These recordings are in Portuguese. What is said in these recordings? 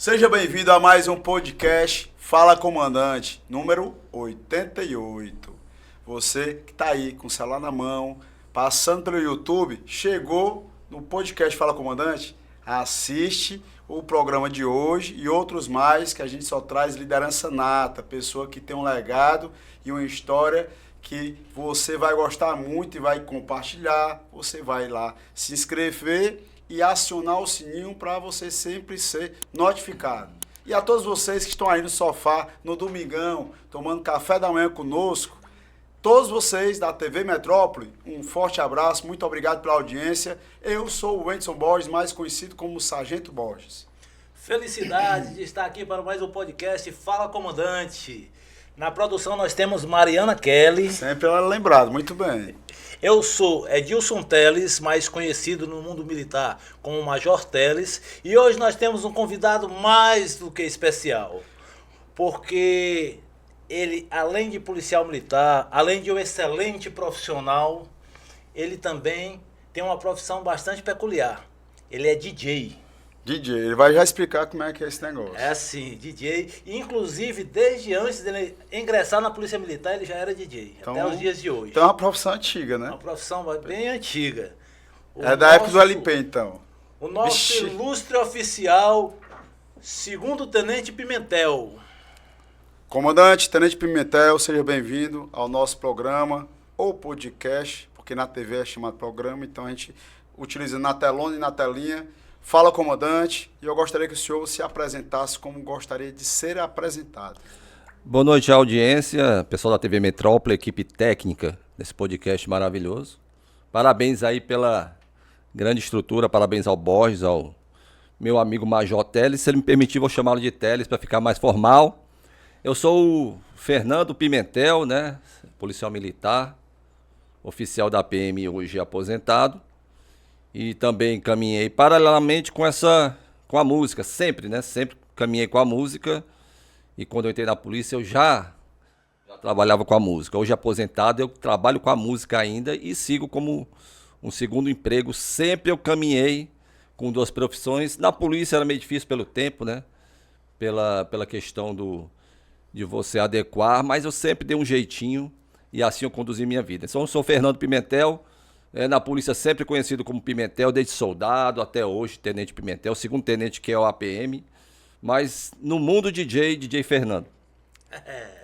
Seja bem-vindo a mais um podcast Fala Comandante, número 88. Você que está aí com o celular na mão, passando pelo YouTube, chegou no podcast Fala Comandante, assiste o programa de hoje e outros mais que a gente só traz liderança nata, pessoa que tem um legado e uma história que você vai gostar muito e vai compartilhar. Você vai lá se inscrever e acionar o sininho para você sempre ser notificado. E a todos vocês que estão aí no sofá, no domingão, tomando café da manhã conosco, todos vocês da TV Metrópole, um forte abraço, muito obrigado pela audiência. Eu sou o Wendson Borges, mais conhecido como Sargento Borges. Felicidade de estar aqui para mais um podcast Fala Comandante. Na produção nós temos Mariana Kelly. Sempre ela é lembrado, muito bem. Eu sou Edilson Teles, mais conhecido no mundo militar como Major Teles. E hoje nós temos um convidado mais do que especial. Porque ele, além de policial militar, além de um excelente profissional, ele também tem uma profissão bastante peculiar. Ele é DJ. DJ, ele vai já explicar como é que é esse negócio. É assim, DJ. Inclusive, desde antes dele ingressar na Polícia Militar, ele já era DJ, Então, até os dias de hoje. Então é uma profissão antiga, né? Uma profissão bem antiga. É da época do LP, então. O nosso Vixe. ilustre oficial, segundo Tenente Pimentel. Comandante, Tenente Pimentel, seja bem-vindo ao nosso programa, ou podcast, porque na TV é chamado programa, então a gente utiliza na telona e na telinha. Fala, comandante, e eu gostaria que o senhor se apresentasse como gostaria de ser apresentado. Boa noite à audiência, pessoal da TV Metrópole, equipe técnica desse podcast maravilhoso. Parabéns aí pela grande estrutura, parabéns ao Borges, ao meu amigo Major Teles. Se ele me permitir, vou chamá-lo de Teles para ficar mais formal. Eu sou o Fernando Pimentel, né? Policial militar, oficial da PM, hoje aposentado. E também caminhei paralelamente com a música, sempre, né? Sempre caminhei com a música. E quando eu entrei na polícia, eu já trabalhava com a música. Hoje aposentado, eu trabalho com a música ainda e sigo como um segundo emprego. Sempre eu caminhei com duas profissões. Na polícia era meio difícil pelo tempo, né? Pela questão de você adequar, mas eu sempre dei um jeitinho e assim eu conduzi minha vida. Então eu sou Fernando Pimentel. Na polícia sempre conhecido como Pimentel, desde soldado até hoje, Tenente Pimentel, segundo tenente que é o APM, mas no mundo DJ Fernando.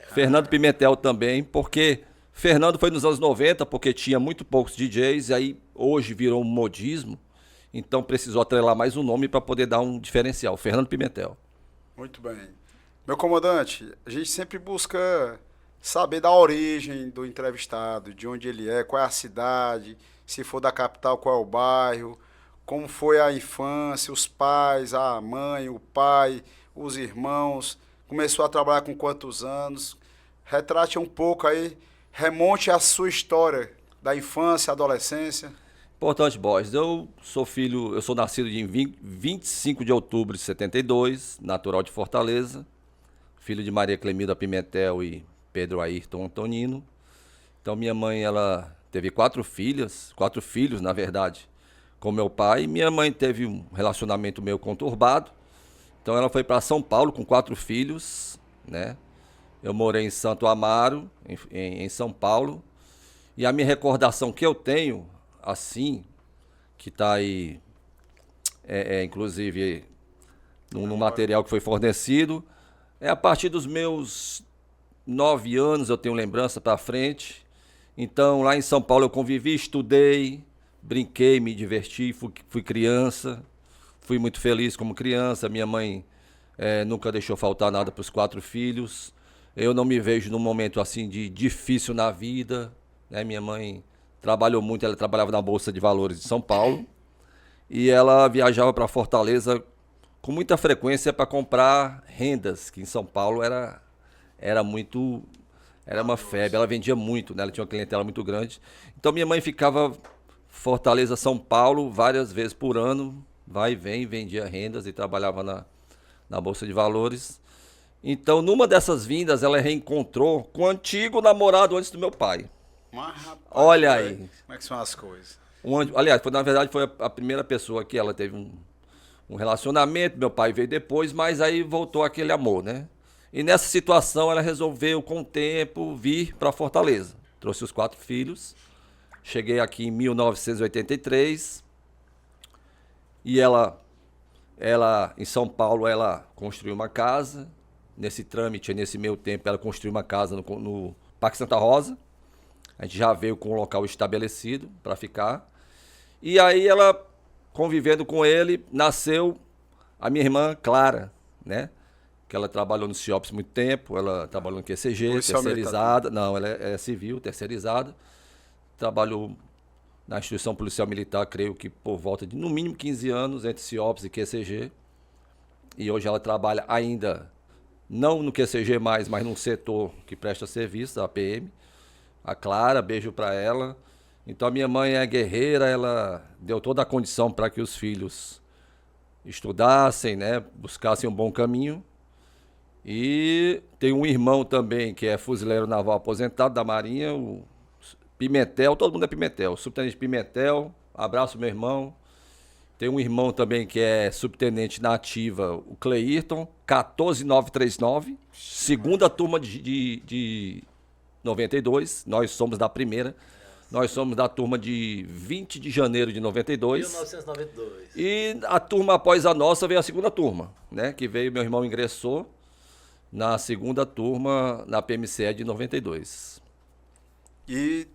Fernando Pimentel também, porque Fernando foi nos anos 90, porque tinha muito poucos DJs, e aí hoje virou um modismo, então precisou atrelar mais um nome para poder dar um diferencial, Fernando Pimentel. Muito bem. Meu comandante, a gente sempre busca saber da origem do entrevistado, de onde ele é, qual é a cidade, se for da capital, qual é o bairro, como foi a infância, os pais, a mãe, o pai, os irmãos, começou a trabalhar com quantos anos. Retrate um pouco aí, remonte a sua história da infância, adolescência. Importante, Borges, eu sou nascido em 25 de outubro de 72, natural de Fortaleza, filho de Maria Clemilda Pimentel e Pedro Ayrton Antonino. Então minha mãe, ela teve quatro filhos, na verdade, com meu pai. Minha mãe teve um relacionamento meio conturbado, então ela foi para São Paulo com 4 filhos, né? Eu morei em Santo Amaro, em São Paulo, e a minha recordação que eu tenho, assim, que está aí, inclusive, no material que foi fornecido, é a partir dos meus 9 anos, eu tenho lembrança para frente. Então, lá em São Paulo eu convivi, estudei, brinquei, me diverti, fui criança, fui muito feliz como criança. Minha mãe nunca deixou faltar nada para os 4 filhos. Eu não me vejo num momento assim de difícil na vida, né? Minha mãe trabalhou muito, ela trabalhava na Bolsa de Valores de São Paulo e ela viajava para Fortaleza com muita frequência para comprar rendas, que em São Paulo era uma febre, ela vendia muito, né? Ela tinha uma clientela muito grande. Então minha mãe ficava Fortaleza, São Paulo, várias vezes por ano, vai e vem, vendia rendas e trabalhava na Bolsa de Valores. Então, numa dessas vindas, ela reencontrou com o antigo namorado antes do meu pai. Mas, rapaz, Olha aí. Como é que são as coisas? Aliás, na verdade, foi a primeira pessoa que ela teve um relacionamento, meu pai veio depois, mas aí voltou aquele amor, né? E nessa situação ela resolveu, com o tempo, vir para Fortaleza. Trouxe os 4 filhos. Cheguei aqui em 1983 e ela em São Paulo, ela construiu uma casa. Nesse trâmite, nesse meio tempo, ela construiu uma casa no Parque Santa Rosa. A gente já veio com um local estabelecido para ficar. E aí ela, convivendo com ele, nasceu a minha irmã Clara, né? Que ela trabalhou no CIOPS muito tempo, ela trabalhou no QCG, Policial terceirizada. Não, ela é civil, terceirizada. Trabalhou na instituição policial militar, creio que por volta de no mínimo 15 anos, entre CIOPS e QCG. E hoje ela trabalha ainda, não no QCG mais, mas num setor que presta serviço, a PM. A Clara, beijo para ela. Então a minha mãe é guerreira, ela deu toda a condição para que os filhos estudassem, né, buscassem um bom caminho. E tem um irmão também que é fuzileiro naval aposentado da Marinha, o Pimentel, todo mundo é Pimentel, o subtenente Pimentel, abraço meu irmão. Tem um irmão também que é subtenente na ativa, o Cleirton, 14939, segunda turma de 92, nós somos da primeira. Nós somos da turma de 20 de janeiro de 92. 1992. E a turma após a nossa veio a segunda turma, né? Que veio, meu irmão ingressou na segunda turma na PMCE de 92. E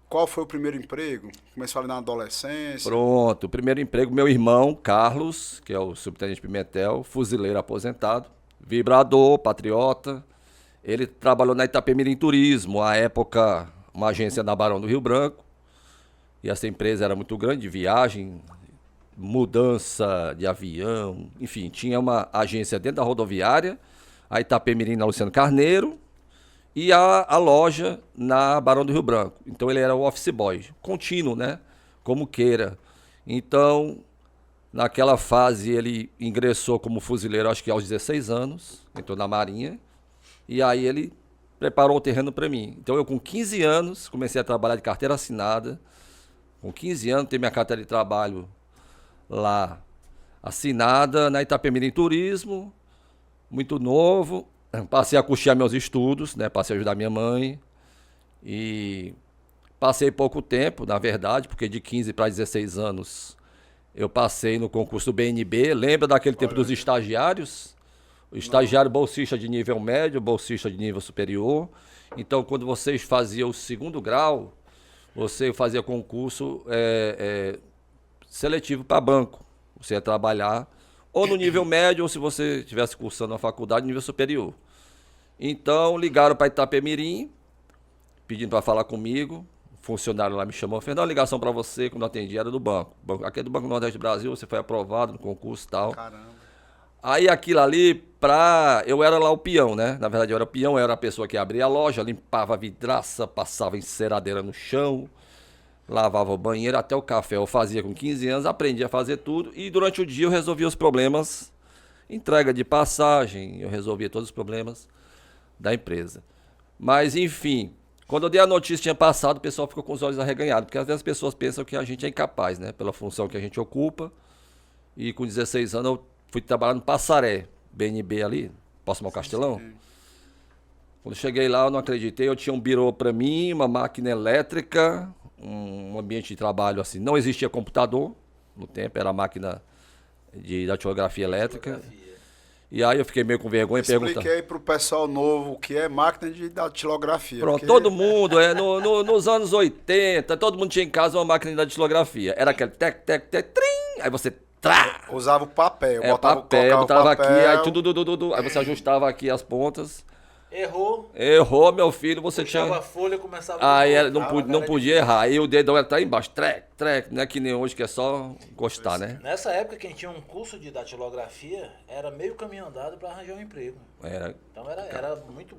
qual foi o primeiro emprego? Começou ali na adolescência? Pronto, o primeiro emprego, meu irmão Carlos, que é o subtenente Pimentel, fuzileiro aposentado, vibrador, patriota. Ele trabalhou na Itapemirim Turismo, à época uma agência na Barão do Rio Branco. E essa empresa era muito grande, de viagem, mudança de avião, enfim, tinha uma agência dentro da rodoviária, a Itapemirim na Luciano Carneiro e a loja na Barão do Rio Branco. Então ele era o office boy, contínuo, né? Como queira. Então, naquela fase ele ingressou como fuzileiro, acho que aos 16 anos, entrou na Marinha. E aí ele preparou o terreno para mim. Então eu com 15 anos comecei a trabalhar de carteira assinada. Com 15 anos tenho minha carteira de trabalho lá assinada na Itapemirim Turismo, muito novo. Passei a custear meus estudos, né? Passei a ajudar minha mãe. E passei pouco tempo, na verdade, porque de 15 para 16 anos eu passei no concurso do BNB. Lembra daquele tempo dos estagiários? O estagiário bolsista de nível médio, bolsista de nível superior. Então, quando vocês faziam o segundo grau, você fazia concurso seletivo para banco. Você ia trabalhar ou no nível médio, ou se você estivesse cursando uma faculdade, nível superior. Então, ligaram para Itapemirim, pedindo para falar comigo. O funcionário lá me chamou, fez uma ligação para você, quando eu atendi, era do banco. Aqui é do Banco Nordeste do Brasil, você foi aprovado no concurso e tal. Caramba. Aí aquilo ali, eu era lá o peão, né? Na verdade eu era peão, eu era a pessoa que abria a loja, limpava a vidraça, passava enceradeira no chão, lavava o banheiro, até o café eu fazia com 15 anos, aprendi a fazer tudo. E durante o dia eu resolvia os problemas, entrega de passagem, eu resolvia todos os problemas da empresa. Mas enfim, quando eu dei a notícia tinha passado, o pessoal ficou com os olhos arreganhados, porque às vezes as pessoas pensam que a gente é incapaz, né? Pela função que a gente ocupa. E com 16 anos eu fui trabalhar no Passaré, BNB ali, próximo ao Castelão. Sim. Quando cheguei lá, eu não acreditei. Eu tinha um birô para mim, uma máquina elétrica, um ambiente de trabalho assim. Não existia computador no tempo, era máquina de datilografia elétrica. E aí eu fiquei meio com vergonha e perguntando. Expliquei pro pessoal novo o que é máquina de datilografia. Pronto, porque todo mundo, nos anos 80, todo mundo tinha em casa uma máquina de datilografia. Era aquele tec, tec, tec, trim, aí você... Trá! usava o papel, Botava colocava aqui, aí tudo, aí você ajustava aqui as pontas. Errou, meu filho, você puxava tinha... a folha e começava Aí a não podia errar, aí o dedão era tá embaixo, trec, não é que nem hoje que é só encostar, né? Nessa época, quem tinha um curso de datilografia era meio caminho andado para arranjar um emprego. Então era muito...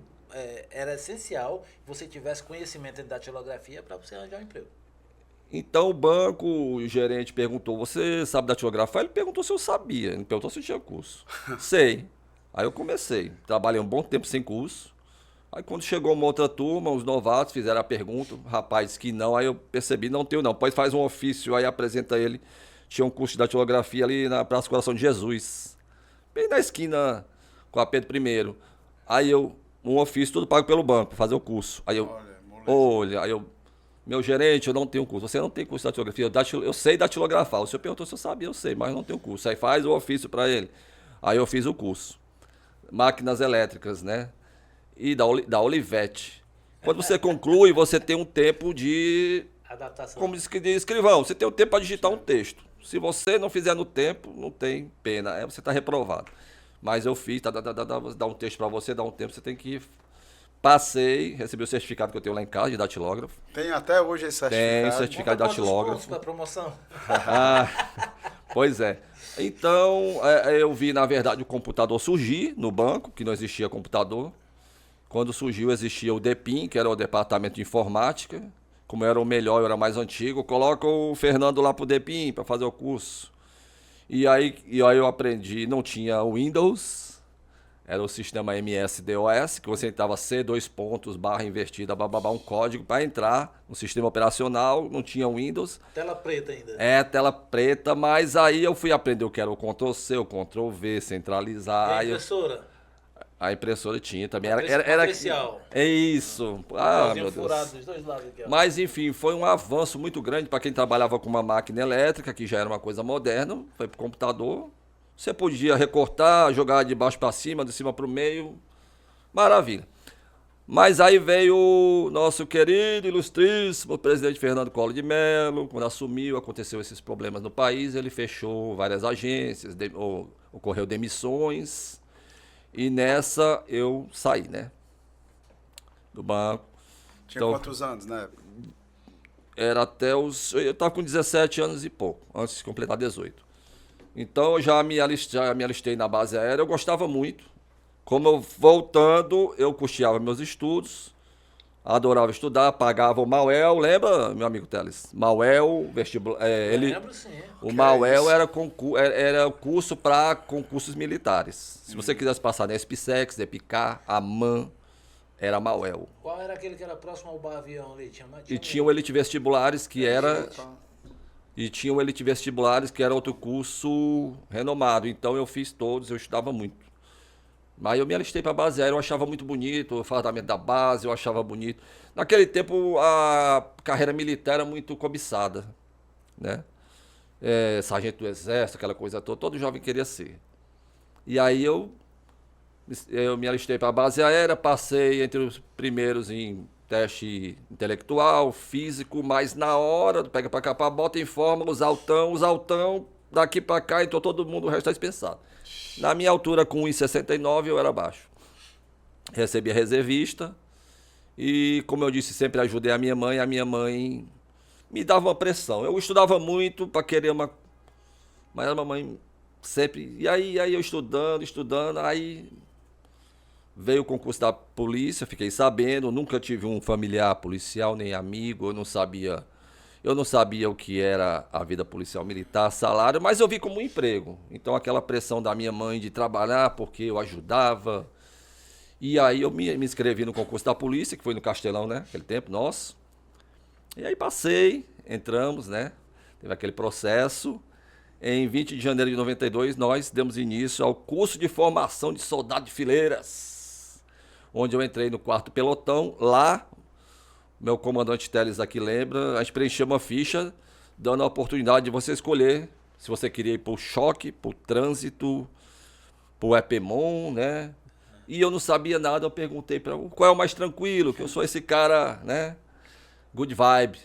era essencial que você tivesse conhecimento em datilografia para você arranjar um emprego. Então o banco, o gerente perguntou, você sabe datilografar? Ele perguntou se eu sabia, ele perguntou se eu tinha curso. Sei. Aí eu comecei, trabalhei um bom tempo sem curso. Aí quando chegou uma outra turma, os novatos fizeram a pergunta, o rapaz disse que não, aí eu percebi, não tenho não, pois faz um ofício, aí apresenta ele tinha um curso de datilografia ali na Praça Coração de Jesus, bem na esquina com a Pedro I. Aí um ofício tudo pago pelo banco, pra fazer o curso. Aí meu gerente, eu não tenho curso. Você não tem curso de datilografia? Eu sei datilografar. O senhor perguntou se eu sabia, eu sei, mas não tenho curso. Aí faz o ofício para ele. Aí eu fiz o curso. Máquinas elétricas, né? E da Olivetti. Quando você conclui, você tem um tempo de... Adaptação. Como diz que diz escrivão, você tem um tempo para digitar um texto. Se você não fizer no tempo, não tem pena. Você está reprovado. Mas eu fiz, dá um texto para você, dá um tempo, você tem que ir. Passei, recebi o certificado que eu tenho lá em casa de datilógrafo. Tem até hoje esse certificado. Tem certificado de datilógrafo. Para promoção. Pois é. Então, eu vi, na verdade, o computador surgir no banco, que não existia computador. Quando surgiu, existia o DEPIN, que era o Departamento de Informática. Como eu era o melhor, eu era mais antigo, coloca o Fernando lá pro DEPIN para fazer o curso. E aí eu aprendi, não tinha o Windows, era o sistema MS-DOS, que você entrava C2 pontos, barra invertida, bababá, um código para entrar no sistema operacional, não tinha Windows. Tela preta ainda. Tela preta, mas aí eu fui aprender o que era o Ctrl-C, o Ctrl-V, centralizar. E a impressora? A impressora tinha também. Era especial. É isso. Meu furado dos dois lados aqui, ó. Mas, enfim, foi um avanço muito grande para quem trabalhava com uma máquina elétrica, que já era uma coisa moderna, foi para o computador. Você podia recortar, jogar de baixo para cima, de cima para o meio. Maravilha. Mas aí veio o nosso querido, ilustríssimo presidente Fernando Collor de Mello. Quando assumiu, aconteceu esses problemas no país, ele fechou várias agências, ocorreu demissões. E nessa eu saí, né? Do banco. Tinha quantos anos, né? Era até os... Eu estava com 17 anos e pouco, antes de completar 18. Então eu já me alistei na base aérea, eu gostava muito. Como eu voltando, eu custeava meus estudos, adorava estudar, pagava o Mauel, lembra, meu amigo Teles? Mauel, vestibular... Lembro, sim. O Mauel era o curso para concursos militares. Se você quisesse passar na SPSEX, EPICAR, AMAN, era Mauel. Qual era aquele que era próximo ao bar avião ali? Tinha o Elite Vestibulares, que era... E tinha o Elite Vestibulares, que era outro curso renomado. Então eu fiz todos, eu estudava muito. Mas eu me alistei para a base aérea, eu achava muito bonito o fardamento da base, eu achava bonito. Naquele tempo a carreira militar era muito cobiçada, né? Sargento do Exército, aquela coisa toda, todo jovem queria ser. E aí eu me alistei para a base aérea, passei entre os primeiros em teste intelectual, físico, mas na hora do pega para capar, bota em forma, os altão, daqui para cá, então todo mundo, o resto está dispensado. Na minha altura, com 1,69, eu era baixo. Recebi a reservista e, como eu disse, sempre ajudei a minha mãe me dava uma pressão. Eu estudava muito para querer uma... Mas a mamãe sempre... E aí eu estudando, aí veio o concurso da polícia, fiquei sabendo, nunca tive um familiar policial, nem amigo, eu não sabia o que era a vida policial militar, salário, mas eu vi como um emprego. Então aquela pressão da minha mãe de trabalhar, porque eu ajudava. E aí eu me inscrevi no concurso da polícia, que foi no Castelão, né? Aquele tempo, nosso. E aí passei, entramos, né? Teve aquele processo. Em 20 de janeiro de 92, nós demos início ao curso de formação de soldado de fileiras, onde eu entrei no 4º pelotão. Lá, meu comandante Teles aqui lembra, a gente preencheu uma ficha, dando a oportunidade de você escolher se você queria ir pro choque, pro trânsito, pro EPMON, né? E eu não sabia nada, eu perguntei para qual é o mais tranquilo, que eu sou esse cara, né? Good vibe.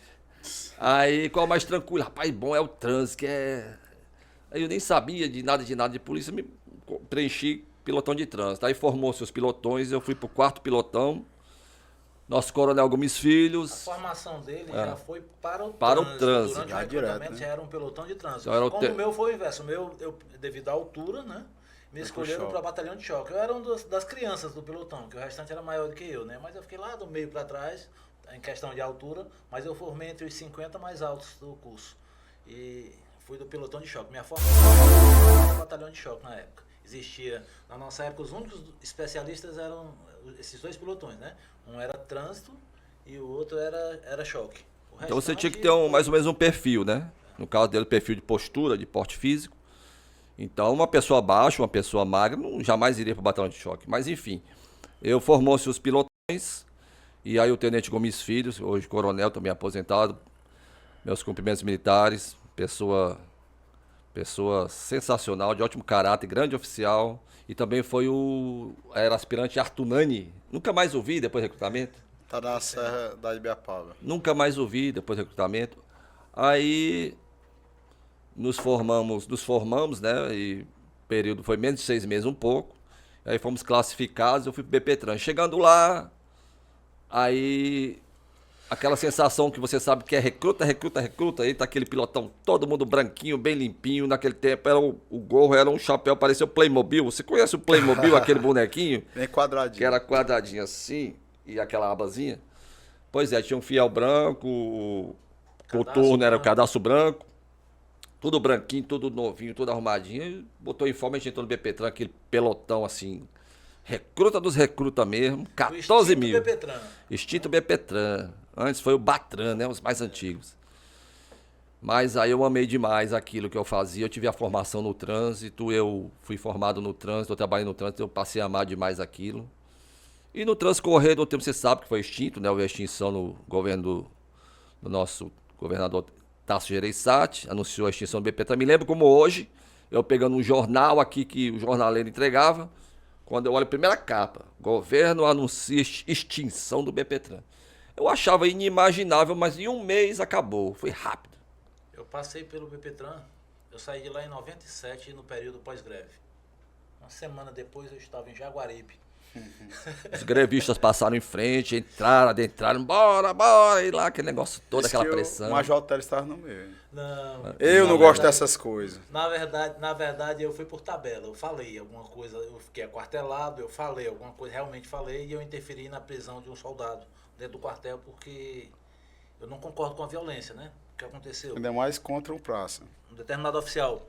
Aí, qual é o mais tranquilo? Rapaz, bom é o trânsito, que é... Aí eu nem sabia de nada de polícia, me preenchi pilotão de trânsito. Aí formou-se os pilotões, eu fui pro 4º pilotão. Nosso coronel Gomes Filhos. A formação dele já foi para o trânsito. Durante o recrutamento já era um pelotão de trânsito. Então, Como o meu foi o inverso. O meu, devido à altura, né? Me escolheram para batalhão de choque. Eu era um das crianças do pelotão, que o restante era maior do que eu, né? Mas eu fiquei lá do meio para trás, em questão de altura, mas eu formei entre os 50 mais altos do curso. E fui do pelotão de choque. Minha formação era batalhão de choque na época. Existia, na nossa época, os únicos especialistas eram esses dois pelotões, né? Um era trânsito e o outro era choque. Então você tinha que ter mais ou menos um perfil, né? No caso dele, perfil de postura, de porte físico. Então, uma pessoa baixa, uma pessoa magra, jamais iria para o batalhão de choque. Mas, enfim, formou-se os pilotões, e aí o tenente Gomes Filho, hoje coronel, também aposentado, meus cumprimentos militares, pessoa sensacional, de ótimo caráter, grande oficial, e também era aspirante Arthur Nani, nunca mais ouvi depois do recrutamento. Tá na Serra da Ibiapaba. Nunca mais ouvi depois do recrutamento. Aí nos formamos, né? E o período foi menos de 6 meses, um pouco. Aí fomos classificados, eu fui pro BPTran. Chegando lá, aí aquela sensação que você sabe que é recruta, aí tá aquele pilotão, todo mundo branquinho, bem limpinho. Naquele tempo o gorro era um chapéu, parecia o Playmobil. Você conhece o Playmobil, aquele bonequinho? Bem quadradinho. Que era quadradinho assim, e aquela abazinha. Pois é, tinha um fiel branco, o turno era o cadastro branco. Tudo branquinho, tudo novinho, tudo arrumadinho. E botou em forma, a gente entrou no BPTran, aquele pelotão assim, recruta dos recrutas mesmo, 14 mil. BPTran. Extinto BPTran. Antes foi o Batran, né? Os mais antigos. Mas aí eu amei demais aquilo que eu fazia. Eu tive a formação no trânsito, eu fui formado no trânsito, eu trabalhei no trânsito, eu passei a amar demais aquilo. E no transcorrer do tempo, você sabe que foi extinto, né? Houve a extinção no governo do nosso governador Tasso Gereissati, anunciou a extinção do BPTran. Me lembro como hoje, eu pegando um jornal aqui que o jornaleiro entregava, quando eu olho a primeira capa, governo anuncia extinção do BPTran. Eu achava inimaginável, mas em um mês acabou, foi rápido. Eu passei pelo BPTran, eu saí de lá em 97, no período pós-greve. Uma semana depois eu estava em Jaguaribe. Os grevistas passaram em frente, adentraram, bora, e lá aquele negócio todo, aquela pressão. O Major Teles estava no meio. Não, Eu não gosto dessas coisas. Na verdade, eu fui por tabela. Eu falei alguma coisa, eu fiquei aquartelado, eu falei alguma coisa, realmente falei, e eu interferi na prisão de um soldado dentro do quartel, porque eu não concordo com a violência, né? O que aconteceu? Ainda mais contra um praça. Um determinado oficial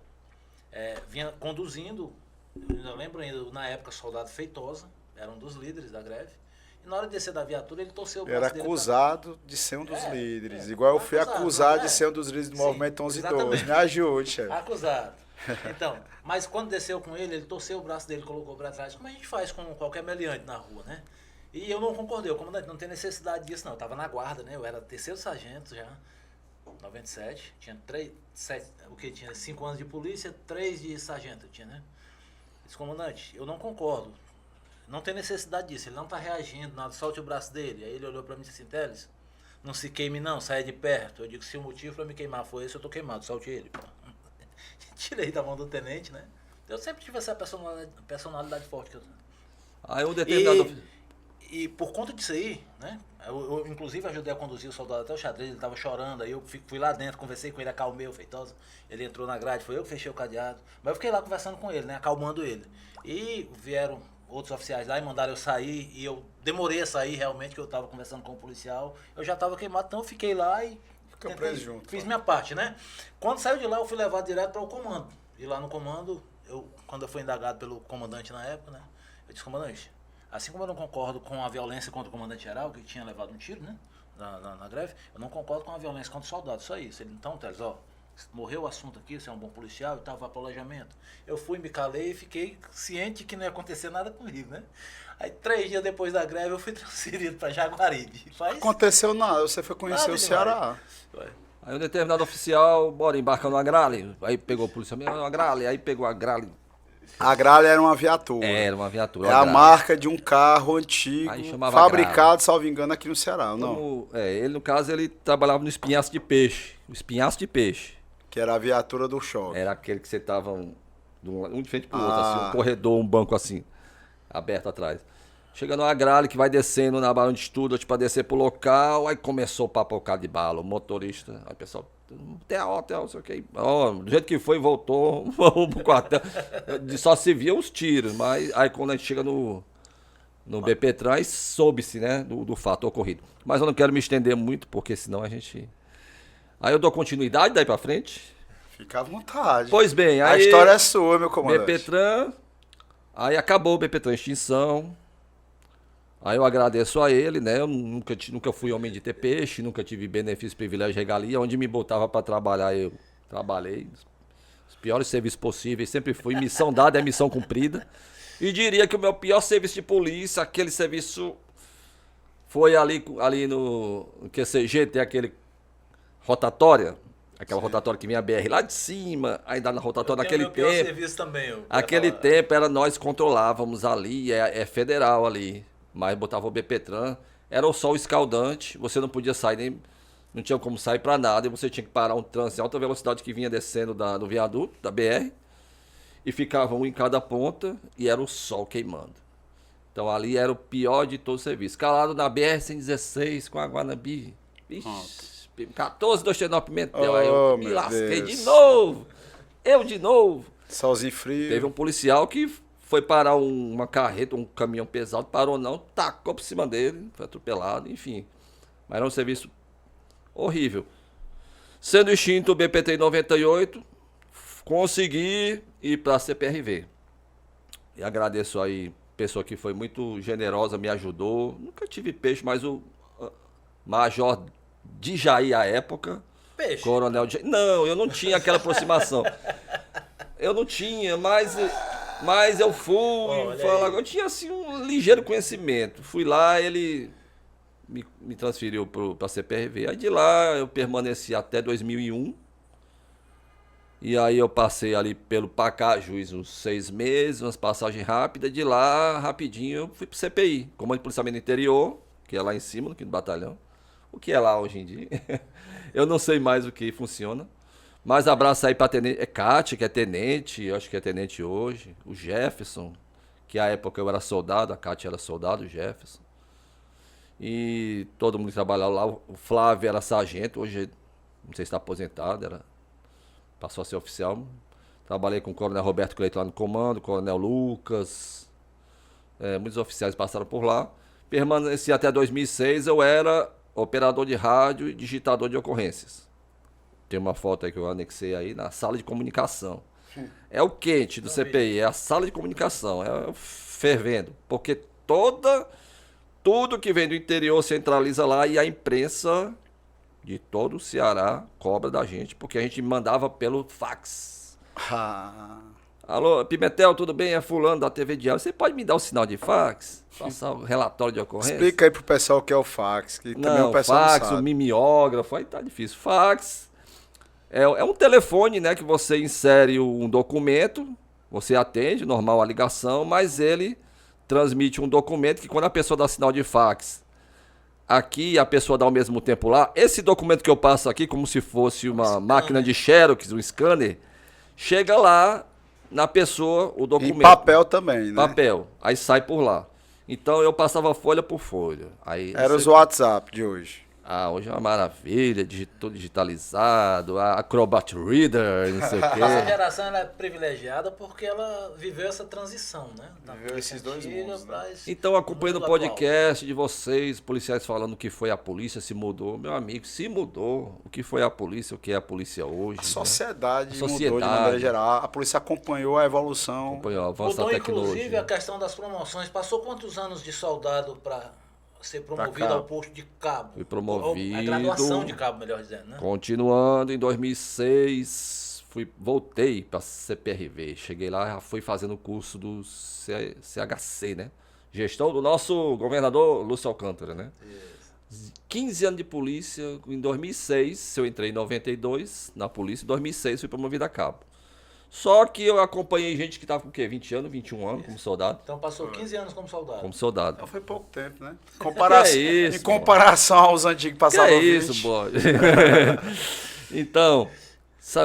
vinha conduzindo, eu lembro ainda, na época, soldado Feitosa, era um dos líderes da greve. E na hora de descer da viatura, ele torceu o braço Era dele acusado de ser um dos líderes. Igual eu fui acusado de ser um dos líderes do movimento 11 e 12. Me ajude, chefe. Acusado. Então, mas quando desceu com ele torceu o braço dele, colocou para trás, como a gente faz com qualquer meliante na rua, né? E eu não concordei, o comandante não tem necessidade disso não, eu tava na guarda, né? Eu era terceiro sargento já, 97, tinha 5 anos de polícia, 3 de sargento, tinha, né? Eu disse, comandante, eu não concordo. Não tem necessidade disso, ele não está reagindo, nada, solte o braço dele. Aí ele olhou para mim e disse assim, Teles, não se queime não, saia de perto. Eu digo, se o motivo para me queimar foi esse, eu tô queimado, solte ele. Tirei da mão do tenente, né? Eu sempre tive essa personalidade forte. Que eu... Aí um determinado... E por conta disso aí, né? Eu inclusive ajudei a conduzir o soldado até o xadrez, ele estava chorando, aí eu fui lá dentro, conversei com ele, acalmei o Feitosa, ele entrou na grade, foi eu que fechei o cadeado, mas eu fiquei lá conversando com ele, né? Acalmando ele. E vieram outros oficiais lá e mandaram eu sair, e eu demorei a sair realmente, que eu estava conversando com o policial, eu já estava queimado, então eu fiquei lá e fiz minha parte, né? Quando saiu de lá, eu fui levado direto para o comando, e lá no comando, quando eu fui indagado pelo comandante na época, né? Eu disse, comandante, assim como eu não concordo com a violência contra o comandante-geral, que tinha levado um tiro, né, na greve, eu não concordo com a violência contra o soldado, só isso. Ele, então, Teles, morreu o assunto aqui, você é um bom policial, estava para alojamento. Eu fui, me calei e fiquei ciente que não ia acontecer nada comigo, né? Aí 3 dias depois da greve eu fui transferido para Jaguaribe. Aconteceu nada, você foi conhecer o Ceará. Aí um determinado oficial, bora embarcar no Agrale, aí pegou o policial, Agrale, aí pegou a Agrale. A Agrale era uma viatura. Era uma viatura. É a marca de um carro antigo, fabricado, salvo engano, aqui no Ceará, não? Ele, no caso, ele trabalhava no espinhaço de peixe. O espinhaço de peixe. Que era a viatura do choque. Era aquele que você tava um de frente pro outro, assim, um corredor, um banco assim, aberto atrás. Chega no Agrale, que vai descendo na Barão de Estudos pra descer pro local, aí começou o papocar de bala, o motorista, aí o pessoal... Hotel, sei o que. Do jeito que foi, voltou, vamos pro quartel. Só se via os tiros, mas aí quando a gente chega no BPTran, soube-se, né, do fato ocorrido. Mas eu não quero me estender muito, porque senão a gente... Aí eu dou continuidade daí pra frente. Fica à vontade. Pois bem, aí... A história é sua, meu comandante. BPTran, aí acabou o BPTran extinção. Aí eu agradeço a ele, né? Eu nunca fui homem de ter peixe, nunca tive benefício, privilégio, regalia. Onde me botava para trabalhar, eu Trabalhei. Os piores serviços possíveis. Sempre fui. Missão dada é missão cumprida. E diria que o meu pior serviço de polícia, aquele serviço foi ali no QCG, tem aquele rotatória. Aquela rotatória que vinha a BR lá de cima, ainda na rotatória naquele tempo. Serviço também, aquele tempo era nós controlávamos ali, é federal ali. Mas botava o BPTran, era o sol escaldante, você não podia sair nem. Não tinha como sair pra nada, e você tinha que parar um trânsito em alta velocidade que vinha descendo do viaduto, da BR, e ficava um em cada ponta, e era o sol queimando. Então ali era o pior de todo o serviço. Calado na BR-116 com a Guanabi. Ixi. 14, 239 Pimentel. Aí eu me lasquei de novo. Eu de novo. Solzinho frio. Teve um policial que foi parar uma carreta, um caminhão pesado, parou não, tacou por cima dele, foi atropelado, enfim. Mas era um serviço horrível. Sendo extinto o BPT em 98, consegui ir para a CPRV. E agradeço aí, pessoa que foi muito generosa, me ajudou. Nunca tive peixe, mas o Major de Jair à época. Peixe? Coronel de Jair. Não, eu não tinha aquela aproximação. Eu não tinha, mas eu fui. Eu tinha assim um ligeiro conhecimento. Fui lá, ele me transferiu para a CPRV. Aí de lá eu permaneci até 2001. E aí eu passei ali pelo Pacajus uns 6 meses, umas passagens rápidas. De lá, rapidinho, eu fui pro CPI, Comando de Policiamento Interior, que é lá em cima, aqui no batalhão. O que é lá hoje em dia? Eu não sei mais o que funciona. Mas abraço aí pra tenente. É Cátia, que é tenente, eu acho que é tenente hoje. O Jefferson, que à época eu era soldado, a Cátia era soldado, o Jefferson. E todo mundo que trabalhava lá. O Flávio era sargento, hoje não sei se está aposentado, passou a ser oficial. Trabalhei com o Coronel Roberto Cleito lá no comando, o Coronel Lucas. Muitos oficiais passaram por lá. Permaneci até 2006, eu era operador de rádio e digitador de ocorrências. Tem uma foto aí que eu anexei aí na sala de comunicação. É o quente do CPI, é a sala de comunicação, é fervendo. Porque tudo que vem do interior centraliza lá e a imprensa de todo o Ceará cobra da gente, porque a gente mandava pelo fax. Alô, Pimentel, tudo bem? É fulano da TV Diário. Você pode me dar o sinal de fax? Passar o relatório de ocorrência? Explica aí pro pessoal o que é o fax, que também o pessoal fax, não sabe. O mimeógrafo, aí tá difícil. Fax é um telefone, né, que você insere um documento, você atende, normal a ligação, mas ele transmite um documento que quando a pessoa dá sinal de fax, aqui a pessoa dá ao mesmo tempo lá, esse documento que eu passo aqui, como se fosse uma máquina de xerox, um scanner, chega lá na pessoa o documento. Em papel também, né? Papel. Aí sai por lá. Então eu passava folha por folha. Aí, era os WhatsApp de hoje. Hoje é uma maravilha, tudo digitalizado, a Acrobat Reader, não sei o quê. Essa geração ela é privilegiada porque ela viveu essa transição, né? Viveu esses dois mundos, né? Então, acompanhando o podcast de vocês, policiais falando que foi a polícia, se mudou. Meu amigo, se mudou. O que foi a polícia, o que é a polícia hoje? A sociedade, né? Mudou de maneira geral. A polícia acompanhou a evolução. Acompanhou o avanço da tecnologia. Inclusive, a questão das promoções. Passou quantos anos de soldado para ser promovido ao posto de cabo? Fui promovido. A graduação de cabo, melhor dizendo, né? Continuando, em 2006, voltei para CPRV. Cheguei lá, já fui fazendo o curso do CHC, né? Gestão do nosso governador Lúcio Alcântara, né? Isso. 15 anos de polícia. Em 2006, eu entrei em 92 na polícia. Em 2006, fui promovido a cabo. Só que eu acompanhei gente que estava com o quê? 20 anos, 21 anos como soldado. Então passou 15 anos como soldado. Como soldado. Então foi pouco tempo, né? Em comparação aos antigos que passavam 20. Que é isso, boy? Então,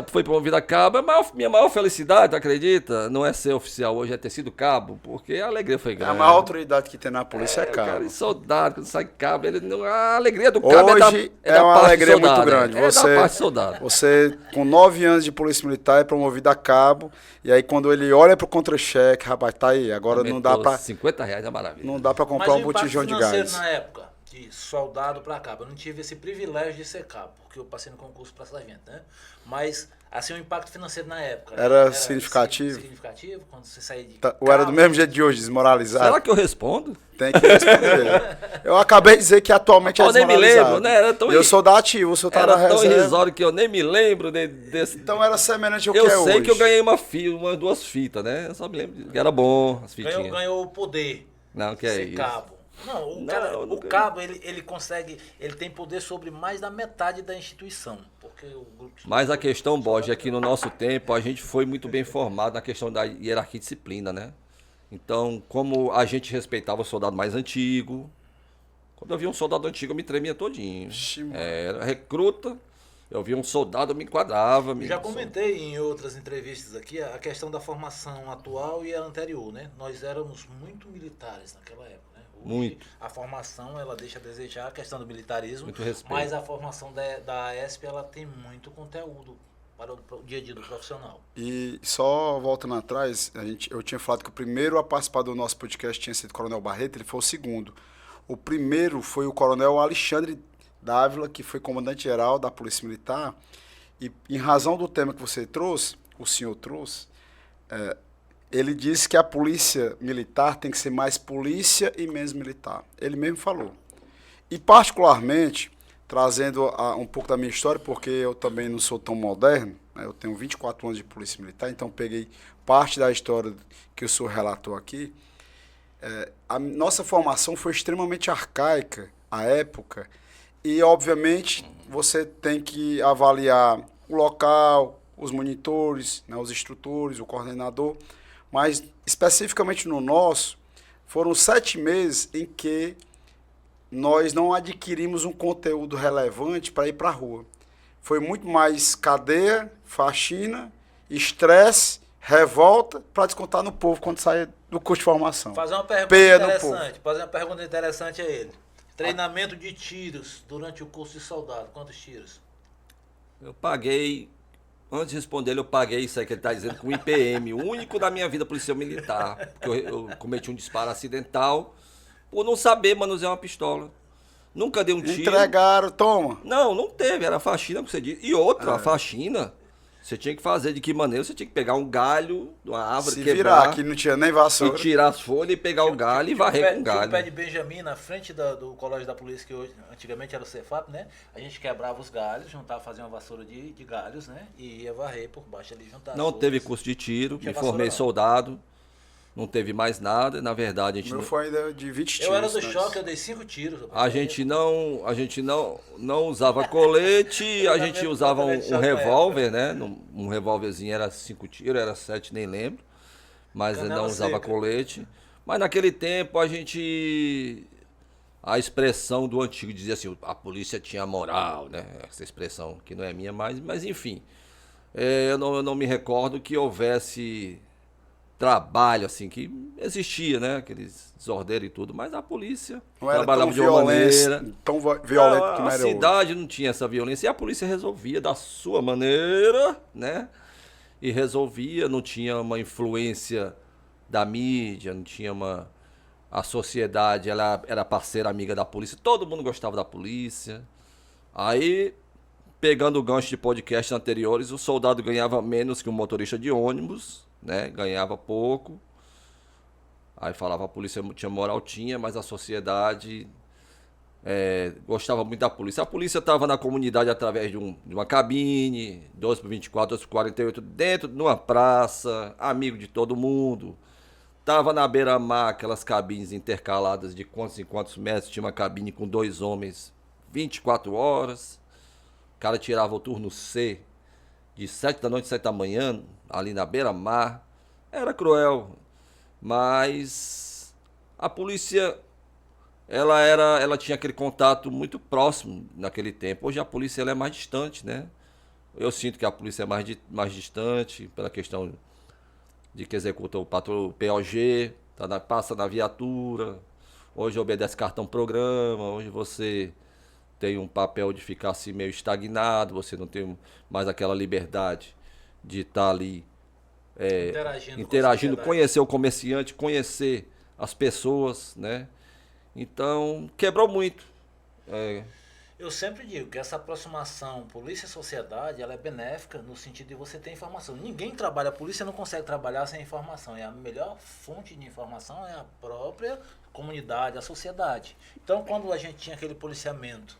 foi promovido a cabo. Minha maior felicidade, acredita? Não é ser oficial hoje, é ter sido cabo, porque a alegria foi grande. A maior autoridade que tem na polícia é cabo. Cara, soldado, quando sai cabo, a alegria do cabo hoje é uma alegria muito grande. É da parte soldado. Você, com 9 anos de polícia militar, é promovido a cabo, e aí quando ele olha pro contra-cheque, rapaz, tá aí, agora não dá pra... R$50 é maravilha. Não dá pra comprar um botijão de gás. Na época? de soldado para cabo. Eu não tive esse privilégio de ser cabo, porque eu passei no concurso para sargento, né? Mas, assim, o impacto financeiro na época... Era significativo? Significativo, quando você saía de Ou era do mesmo jeito de hoje, desmoralizado? Será que eu respondo? Tem que responder. Eu acabei de dizer que atualmente é Eu nem me desmoralizado. lembro, né? Era tão Eu sou da ativa, o senhor tá na Era tão reserva. irrisório que eu nem me lembro desse... Então era semelhante ao que Eu é hoje. sei que eu ganhei duas fitas, né? Eu só me lembro que era bom as fitinhas. Ganhou o poder Não, que de é ser isso. cabo. Não, o, Não, cara, eu o nunca- cabo, ele consegue, ele tem poder sobre mais da metade da instituição. Porque o grupo de- Mas a questão, Borges, é que no nosso tempo a gente foi muito bem formado na questão da hierarquia e disciplina, né? Então, como a gente respeitava o soldado mais antigo, quando eu via um soldado antigo eu me tremia todinho. Ixi, mano. Era recruta, eu via um soldado, eu me enquadrava. Já comentei em outras entrevistas aqui a questão da formação atual e a anterior, né? Nós éramos muito militares naquela época, né? Hoje, Muito. a formação, ela deixa a desejar a questão do militarismo, Muito respeito. mas a formação da AESP, ela tem muito conteúdo para o dia a dia do profissional. E só voltando atrás, eu tinha falado que o primeiro a participar do nosso podcast tinha sido o Coronel Barreto, ele foi o segundo. O primeiro foi o Coronel Alexandre Dávila, que foi comandante-geral da Polícia Militar. E em razão do tema que você trouxe, o senhor trouxe, ele disse que a Polícia Militar tem que ser mais polícia e menos militar. Ele mesmo falou. E particularmente, trazendo um pouco da minha história, porque eu também não sou tão moderno, né? Eu tenho 24 anos de Polícia Militar, então peguei parte da história que o senhor relatou aqui. A nossa formação foi extremamente arcaica à época e, obviamente, você tem que avaliar o local, os monitores, né, os instrutores, o coordenador, mas especificamente no nosso, foram 7 meses em que nós não adquirimos um conteúdo relevante para ir para a rua. Foi muito mais cadeia, faxina, estresse, revolta, para descontar no povo quando sair do curso de formação. Fazer uma pergunta Peia no interessante, fazer uma pergunta interessante a ele. Treinamento de tiros durante o curso de soldado, quantos tiros? Eu paguei, antes de responder ele, eu paguei isso aí que ele está dizendo com o IPM, o único da minha vida policial militar. Porque eu cometi um disparo acidental por não saber manusear uma pistola. Nunca dei um tiro. Entregaram, toma. Não teve, era faxina, como você disse. E outra, a faxina, você tinha que fazer de que maneira? Você tinha que pegar um galho de uma árvore, Se quebrar, virar, que não tinha nem e vassoura. tirar as folhas e pegar o galho e varrer com o Tinha um galho. pé de Benjamin na frente do colégio da polícia, que hoje, antigamente era o Cefap, né? A gente quebrava os galhos, juntava, fazia uma vassoura de galhos, né? E ia varrer por baixo ali, juntar as Não folhas. teve curso de tiro, Tinha me formei vassoura, não. soldado, não teve mais nada. Na verdade, a O gente meu não... foi ainda de 20 tiros. Eu era do né? choque, eu dei 5 tiros. A gente não usava colete, a gente usava um revólver, né? Um revólverzinho era 5 tiros, era 7, nem lembro. Mas Canela não usava seca. colete. Mas naquele tempo a expressão do antigo dizia assim, a polícia tinha moral, né? Essa expressão que não é minha mais, mas enfim. Eu não me recordo que houvesse trabalho assim, que existia, né? Aqueles desordeiros e tudo, mas a polícia Não era trabalhava tão de uma maneira. tão violento Não, como a era hoje. cidade não tinha essa violência e a polícia resolvia da sua maneira, né? E resolvia, não tinha uma influência da mídia, não tinha a sociedade, ela era parceira amiga da polícia, todo mundo gostava da polícia. Aí, pegando o gancho de podcasts anteriores, o soldado ganhava menos que um motorista de ônibus, né? Ganhava pouco. Aí falava a polícia tinha moral, tinha, mas a sociedade gostava muito da polícia. A polícia estava na comunidade através de uma cabine, 12/24, 12/48, dentro de uma praça, amigo de todo mundo. Tava na beira-mar, aquelas cabines intercaladas de quantos em quantos metros, tinha uma cabine com 2 homens, 24 horas. O cara tirava o turno C, de 7 da noite, 7 da manhã, ali na beira-mar. Era cruel, mas a polícia, ela tinha aquele contato muito próximo naquele tempo. Hoje a polícia ela é mais distante, né? Eu sinto que a polícia é mais distante pela questão de que executa o POG, passa na viatura. Hoje obedece cartão-programa, hoje você tem um papel de ficar assim meio estagnado, você não tem mais aquela liberdade de estar ali interagindo, conhecer o comerciante, conhecer as pessoas, né? Então, quebrou muito. Eu sempre digo que essa aproximação polícia-sociedade, ela é benéfica no sentido de você ter informação. Ninguém trabalha, a polícia não consegue trabalhar sem informação. E a melhor fonte de informação é a própria comunidade, a sociedade. Então, quando a gente tinha aquele policiamento,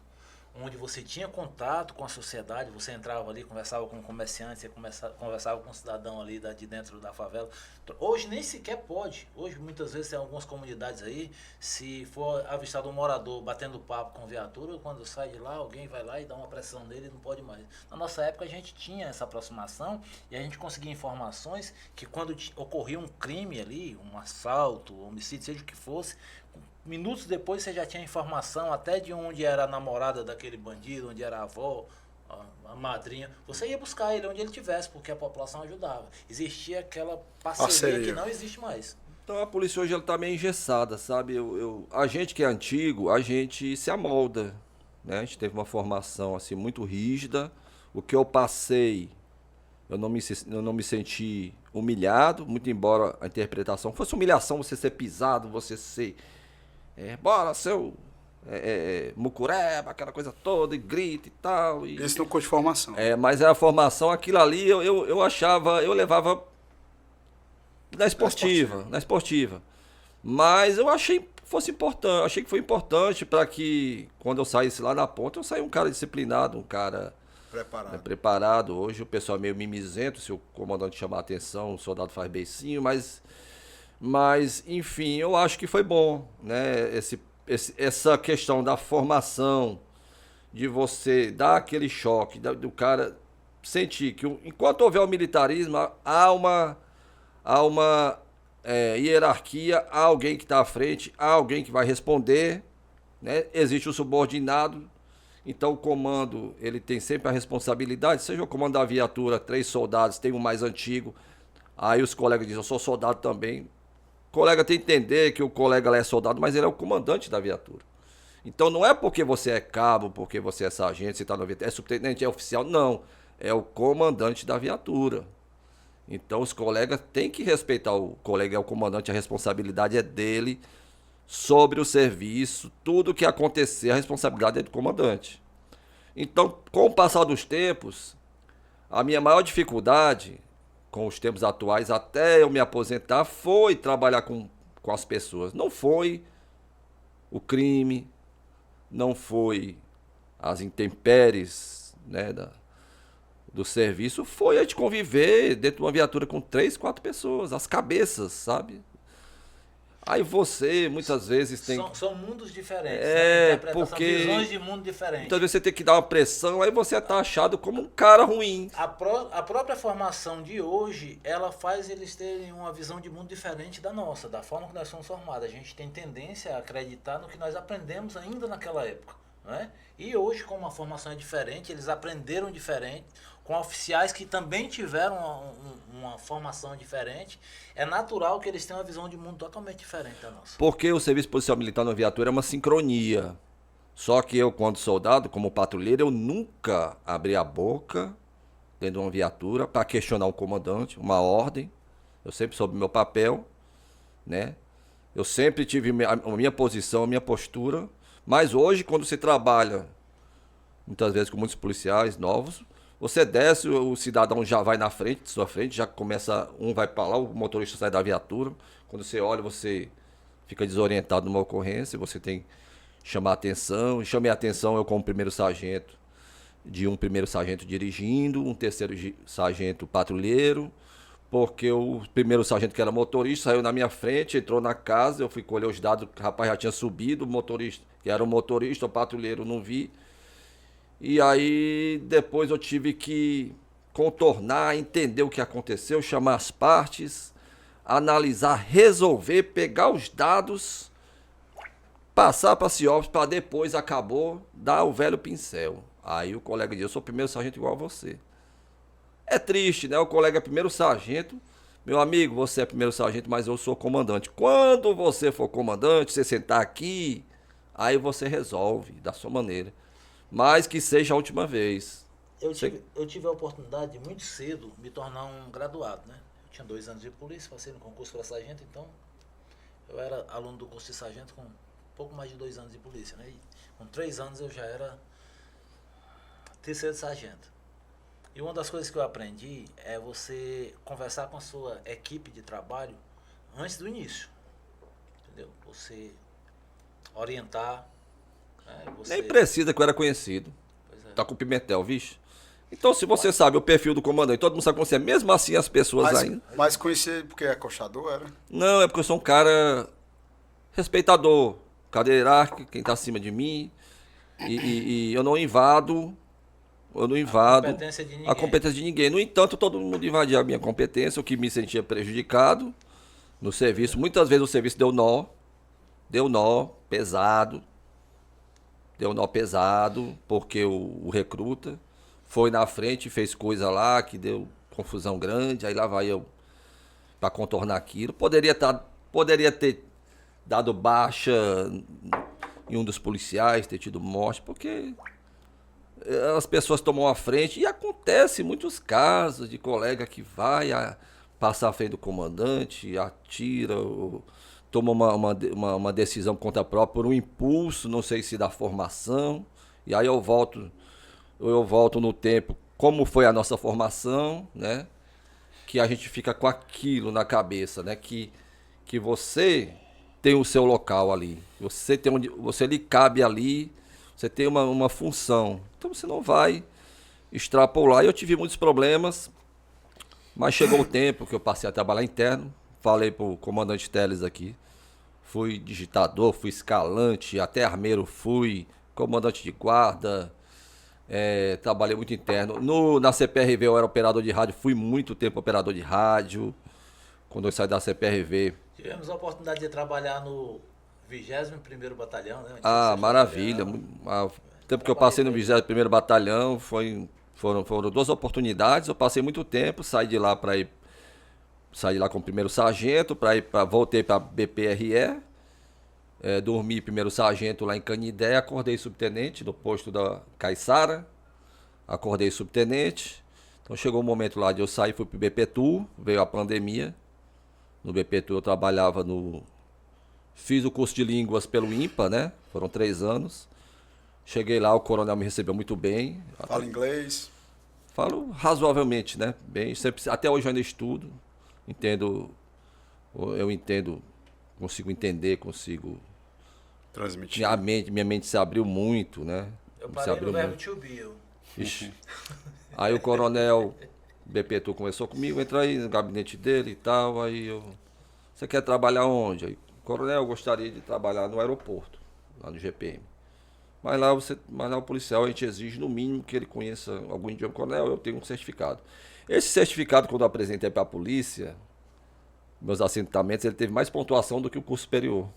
onde você tinha contato com a sociedade, você entrava ali, conversava com o comerciante, você conversava com o cidadão ali de dentro da favela. Hoje nem sequer pode. Hoje muitas vezes tem algumas comunidades aí, se for avistado um morador batendo papo com viatura, quando sai de lá, alguém vai lá e dá uma pressão nele e não pode mais. Na nossa época a gente tinha essa aproximação e a gente conseguia informações que quando ocorria um crime ali, um assalto, um homicídio, seja o que fosse, minutos depois você já tinha informação até de onde era a namorada daquele bandido, onde era a avó, a madrinha. Você ia buscar ele onde ele estivesse, porque a população ajudava. Existia aquela parceria que não existe mais. Então a polícia hoje está meio engessada, sabe? A gente que é antigo, a gente se amolda, né? A gente teve uma formação assim muito rígida. O que eu passei, eu não me senti humilhado, muito embora a interpretação fosse humilhação, você ser pisado, você ser... bora, seu mucureba, aquela coisa toda, e grita e tal. Isso não curte formação. Mas a formação, aquilo ali, eu achava, eu levava na esportiva. Mas eu achei que foi importante para que, quando eu saísse lá na ponta, eu saísse um cara disciplinado, um cara preparado. Hoje o pessoal é meio mimizento, se o comandante chamar a atenção, o soldado faz beicinho, mas, enfim, eu acho que foi bom, né? Essa questão da formação, de você dar aquele choque, do cara sentir que enquanto houver o militarismo, há uma hierarquia, há alguém que está à frente, há alguém que vai responder, né? Existe o subordinado, então o comando, ele tem sempre a responsabilidade, seja o comando da viatura, 3 soldados, tem um mais antigo, aí os colegas dizem, eu sou soldado também. O colega tem que entender que o colega lá é soldado, mas ele é o comandante da viatura. Então não é porque você é cabo, porque você é sargento, você está no viatura, é subtenente, é oficial, não. É o comandante da viatura. Então os colegas têm que respeitar o colega, é o comandante, a responsabilidade é dele sobre o serviço, tudo que acontecer, a responsabilidade é do comandante. Então, com o passar dos tempos, a minha maior dificuldade com os tempos atuais, até eu me aposentar, foi trabalhar com as pessoas. Não foi o crime, não foi as intempéries, né, do serviço, foi a gente conviver dentro de uma viatura com 3, 4 pessoas, as cabeças, sabe? Aí você, muitas vezes, tem... São mundos diferentes, né? Porque visões de mundo diferentes. Muitas vezes você tem que dar uma pressão, aí você é taxado como um cara ruim. A própria formação de hoje, ela faz eles terem uma visão de mundo diferente da nossa, da forma que nós somos formados. A gente tem tendência a acreditar no que nós aprendemos ainda naquela época, né? E hoje, como a formação é diferente, eles aprenderam diferente, com oficiais que também tiveram uma formação diferente, é natural que eles tenham uma visão de mundo totalmente diferente da nossa. Porque o serviço policial militar na viatura é uma sincronia. Só que eu, quando soldado, como patrulheiro, eu nunca abri a boca dentro de uma viatura para questionar um comandante, uma ordem. Eu sempre soube meu papel, né? Eu sempre tive a minha posição, a minha postura. Mas hoje, quando você trabalha, muitas vezes com muitos policiais novos, você desce, o cidadão já vai na frente, sua frente, já começa, um vai para lá, o motorista sai da viatura. Quando você olha, você fica desorientado numa ocorrência, você tem que chamar atenção. Chamei a atenção eu como primeiro sargento, de um primeiro sargento dirigindo, um terceiro sargento patrulheiro, porque o primeiro sargento que era motorista saiu na minha frente, entrou na casa, eu fui colher os dados, o rapaz já tinha subido, o motorista, que era o motorista, o patrulheiro não vi. E aí depois eu tive que contornar, entender o que aconteceu, chamar as partes, analisar, resolver, pegar os dados, passar para a CIOPS, para depois acabou, dar o velho pincel. Aí o colega disse, eu sou primeiro sargento igual a você. É triste, né? O colega é primeiro sargento. Meu amigo, você é primeiro sargento, mas eu sou comandante. Quando você for comandante, você sentar aqui, aí você resolve da sua maneira. Mas que seja a última vez. Eu tive a oportunidade de muito cedo me tornar um graduado, né? Eu tinha 2 anos de polícia, passei no concurso para sargento, então eu era aluno do curso de sargento com pouco mais de 2 anos de polícia, né? E com 3 anos eu já era terceiro sargento. E uma das coisas que eu aprendi é você conversar com a sua equipe de trabalho antes do início. Entendeu? Você orientar. Né? Você... Nem precisa que eu era conhecido. Pois é. Tá com Pimentel, vixe. Então, se você sabe o perfil do comandante, todo mundo sabe como você é, mesmo assim as pessoas ainda... Mas conheci porque é acochador, era? Não, é porque eu sou um cara respeitador, cadeira hierárquica, quem tá acima de mim, e eu não invado A competência de ninguém. a competência de ninguém. No entanto, todo mundo invadia a minha competência, o que me sentia prejudicado no serviço. Muitas vezes o serviço deu nó pesado, porque o recruta foi na frente e fez coisa lá que deu confusão grande, aí lá vai eu para contornar aquilo. Poderia ter dado baixa em um dos policiais, ter tido morte, porque as pessoas tomam a frente e acontece muitos casos de colega que vai passar à frente do comandante, atira, ou toma uma decisão por conta própria por um impulso, não sei se da formação, e aí eu volto no tempo, como foi a nossa formação, né? Que a gente fica com aquilo na cabeça, né? Que você tem o seu local ali, você lhe cabe ali, você tem uma função, então você não vai extrapolar. Eu tive muitos problemas, mas chegou o tempo que eu passei a trabalhar interno, falei pro comandante Teles aqui, fui digitador, fui escalante, até armeiro fui, comandante de guarda, trabalhei muito interno. Na CPRV eu era operador de rádio, fui muito tempo operador de rádio. Quando eu saí da CPRV. Tivemos a oportunidade de trabalhar no 21º Batalhão, né? Ah, maravilha. O tempo que eu passei no 21º Batalhão foram 2 oportunidades. Eu passei muito tempo, saí de lá como primeiro sargento, voltei para BPRE. Dormi primeiro sargento lá em Canidé, acordei subtenente no posto da Caiçara, acordei subtenente, então chegou o momento lá de eu sair, fui pro BPTU, veio a pandemia, no BPTU eu trabalhava fiz o curso de línguas pelo IMPA, né, foram 3 anos, cheguei lá, o coronel me recebeu muito bem. Fala inglês? Falo razoavelmente, né, bem, até hoje eu ainda estudo, consigo entender, transmitir. Minha mente se abriu muito, né? Eu parei no verbo to be. Aí o coronel BPTU conversou comigo, entra aí no gabinete dele e tal, você quer trabalhar onde? Aí, coronel, eu gostaria de trabalhar no aeroporto, lá no GPM. Mas lá o policial, a gente exige no mínimo que ele conheça algum idioma. Coronel, eu tenho um certificado. Esse certificado, quando eu apresentei para a polícia, meus assentamentos, ele teve mais pontuação do que o curso superior.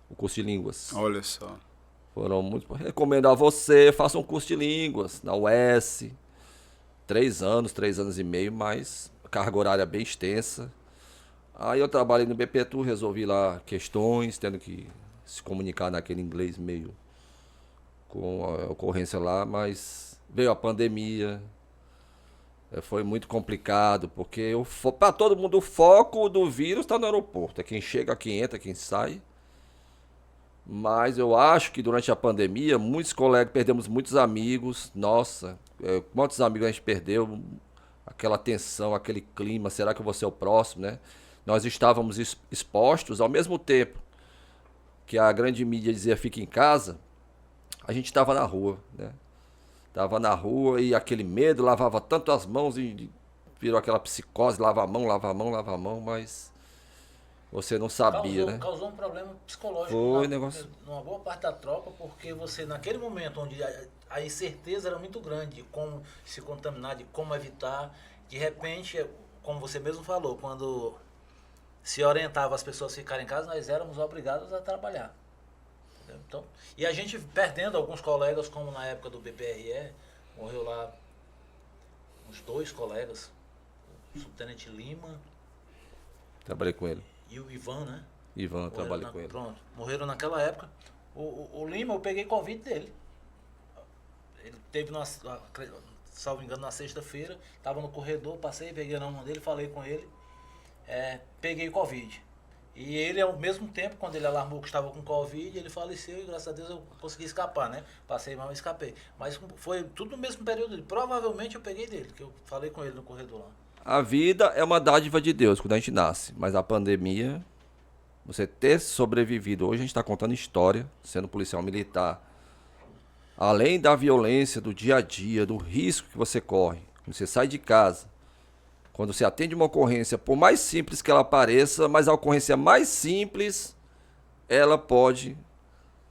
O curso de línguas. Olha só. Foram muito. Recomendo a você, faça um curso de línguas na UES. 3 anos e meio, mas carga horária bem extensa. Aí eu trabalhei no BPTU, resolvi lá questões, tendo que se comunicar naquele inglês meio com a ocorrência lá, mas veio a pandemia. Foi muito complicado, porque para todo mundo o foco do vírus está no aeroporto. É quem chega, quem entra, quem sai. Mas eu acho que durante a pandemia, muitos colegas, perdemos muitos amigos. Nossa, quantos amigos a gente perdeu? Aquela tensão, aquele clima, será que eu vou ser o próximo, né? Nós estávamos expostos, ao mesmo tempo que a grande mídia dizia fica em casa, a gente estava na rua, né? Estava na rua e aquele medo, lavava tanto as mãos e virou aquela psicose, lava a mão, mas... Você não sabia, né? Causou um problema psicológico numa boa parte da tropa, porque você, naquele momento onde a incerteza era muito grande de como se contaminar, de como evitar, de repente, como você mesmo falou, quando se orientava as pessoas a ficarem em casa, nós éramos obrigados a trabalhar. Entendeu? Então, e a gente perdendo alguns colegas, como na época do BPRE, morreu lá uns 2 colegas, o subtenente Lima. Trabalhei com ele. E o Ivan, né? Ivan, trabalhei com ele. Pronto, morreram naquela época. O Lima, eu peguei convite dele. Ele teve, salvo engano, na sexta-feira, estava no corredor, passei, peguei na mão dele, falei com ele, peguei Covid. E ele, ao mesmo tempo, quando ele alarmou que estava com Covid, ele faleceu e graças a Deus eu consegui escapar, né? Passei mal e escapei. Mas foi tudo no mesmo período dele. Provavelmente eu peguei dele, que eu falei com ele no corredor lá. A vida é uma dádiva de Deus quando a gente nasce, mas a pandemia, você ter sobrevivido, hoje a gente está contando história, sendo policial militar, além da violência do dia a dia, do risco que você corre, quando você sai de casa, quando você atende uma ocorrência, por mais simples que ela pareça, mas a ocorrência mais simples, ela pode